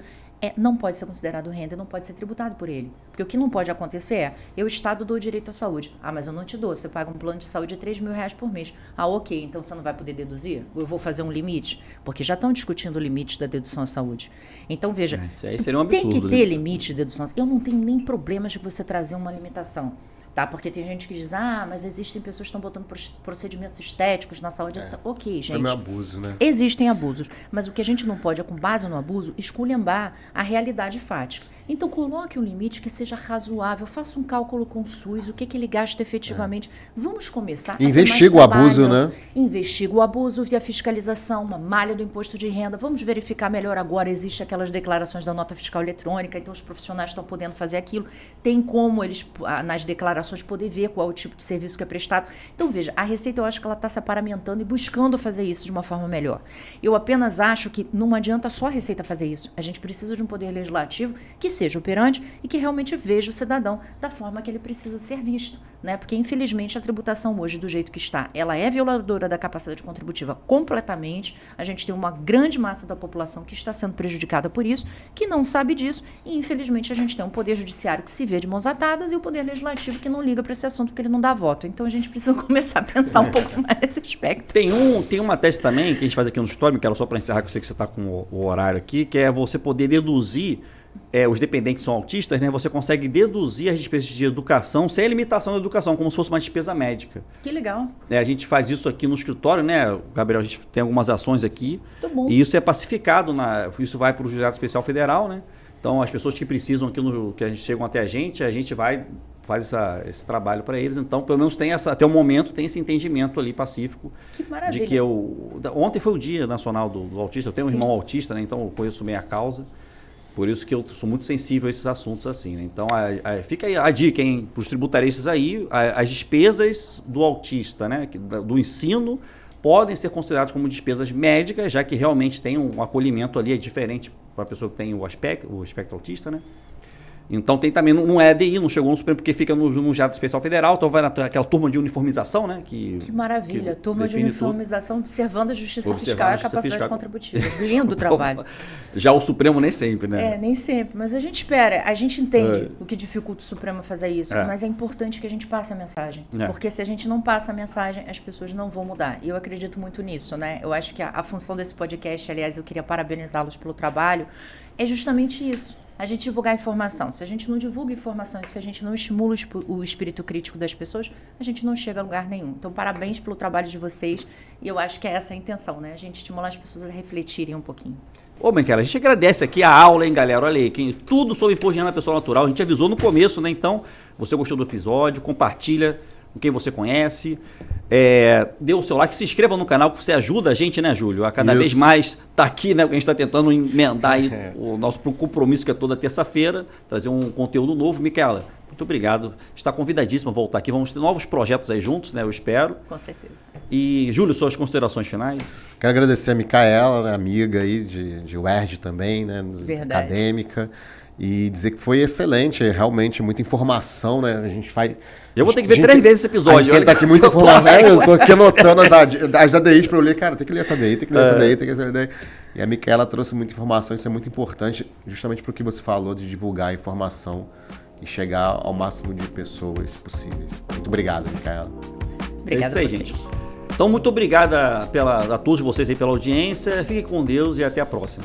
não pode ser considerado renda e não pode ser tributado por ele. Porque o que não pode acontecer é, eu, Estado, dou direito à saúde. Mas eu não te dou, você paga um plano de saúde de R$3.000 por mês. Ok, então você não vai poder deduzir? Ou eu vou fazer um limite? Porque já estão discutindo o limite da dedução à saúde. Então, veja, isso aí seria um absurdo, tem que ter limite de dedução. Eu não tenho nem problemas de você trazer uma limitação. Tá? Porque tem gente que diz, mas existem pessoas que estão botando procedimentos estéticos na saúde. Ok, gente. É abuso, né? Existem abusos. Mas o que a gente não pode é, com base no abuso, esculhambar a realidade fática. Então, coloque um limite que seja razoável. Faça um cálculo com o SUS, o que ele gasta efetivamente. Vamos começar a investiga o abuso, né? Investiga o abuso via fiscalização, uma malha do imposto de renda. Vamos verificar melhor agora. Existem aquelas declarações da nota fiscal eletrônica, então os profissionais estão podendo fazer aquilo. Tem como eles, nas declarações, poder ver qual é o tipo de serviço que é prestado. Então, veja, a Receita eu acho que ela está se aparamentando e buscando fazer isso de uma forma melhor. Eu apenas acho que não adianta só a Receita fazer isso. A gente precisa de um poder legislativo que seja operante e que realmente veja o cidadão da forma que ele precisa ser visto. Né? Porque, infelizmente, a tributação hoje, do jeito que está, ela é violadora da capacidade contributiva completamente. A gente tem uma grande massa da população que está sendo prejudicada por isso, que não sabe disso, e, infelizmente, a gente tem um poder judiciário que se vê de mãos atadas e o poder legislativo que não liga para esse assunto porque ele não dá voto. Então, a gente precisa começar a pensar um pouco mais nesse aspecto. Tem uma tese também que a gente faz aqui no Histórico, que era só para encerrar, que eu sei que você está com o horário aqui, que é você poder deduzir os dependentes são autistas, né? Você consegue deduzir as despesas de educação sem a limitação da educação, como se fosse uma despesa médica. Que legal. A gente faz isso aqui no escritório, né, Gabriel? A gente tem algumas ações aqui. Muito bom. E isso é pacificado, isso vai para o Juizado Especial Federal, né? Então, as pessoas que precisam aqui, que a gente chegam até a gente faz esse trabalho para eles. Então, pelo menos até o momento, tem esse entendimento ali pacífico. Que maravilha. De que ontem foi o Dia Nacional do Autista. Eu tenho um irmão autista, né? Então eu conheço bem a causa. Por isso que eu sou muito sensível a esses assuntos assim, né? Então, fica aí a dica, hein, para os tributaristas aí, as despesas do autista, né, do ensino, podem ser consideradas como despesas médicas, já que realmente tem um acolhimento ali, é diferente para a pessoa que tem o espectro autista, né? Então tem também, não é EDI, não chegou no Supremo porque fica no Juizado Especial Federal, então vai naquela turma de uniformização, né? Que maravilha, turma de uniformização observando a justiça fiscal e a capacidade contributiva. Lindo trabalho. Já o Supremo nem sempre, né? Nem sempre, mas a gente espera, a gente entende o que dificulta o Supremo fazer isso, mas é importante que a gente passe a mensagem, porque se a gente não passa a mensagem, as pessoas não vão mudar. E eu acredito muito nisso, né? Eu acho que a função desse podcast, aliás, eu queria parabenizá-los pelo trabalho, é justamente isso. A gente divulgar informação. Se a gente não divulga informação e se a gente não estimula o espírito crítico das pessoas, a gente não chega a lugar nenhum. Então, parabéns pelo trabalho de vocês. E eu acho que é essa a intenção, né? A gente estimular as pessoas a refletirem um pouquinho. Ô, Micaela, a gente agradece aqui a aula, hein, galera? Olha aí, tudo sobre imposto de renda pessoal natural. A gente avisou no começo, né? Então, você gostou do episódio, compartilha com quem você conhece. dê o seu like, se inscreva no canal, que você ajuda a gente, né, Júlio? A cada vez Isso. mais tá aqui, né? A gente está tentando emendar aí o nosso compromisso, que é toda terça-feira, trazer um conteúdo novo. Micaela, muito obrigado. Está convidadíssima a voltar aqui. Vamos ter novos projetos aí juntos, né? Eu espero. Com certeza. E, Júlio, suas considerações finais? Quero agradecer a Micaela, né, amiga aí de UERJ também, né? Verdade. Acadêmica. E dizer que foi excelente, realmente, muita informação, né? A gente faz... Eu vou ter que ver 3 vezes esse episódio. A gente tá aqui muita informação. Eu tô aqui anotando as ADIs para eu ler. Cara, tem que ler essa ADI, tem que ler essa ADI, tem que ler essa ADI. E a Micaela trouxe muita informação, isso é muito importante, justamente porque você falou de divulgar a informação e chegar ao máximo de pessoas possíveis. Muito obrigado, Micaela. Obrigada aí, a vocês. gente. Então, muito obrigada a todos vocês aí pela audiência. Fiquem com Deus e até a próxima.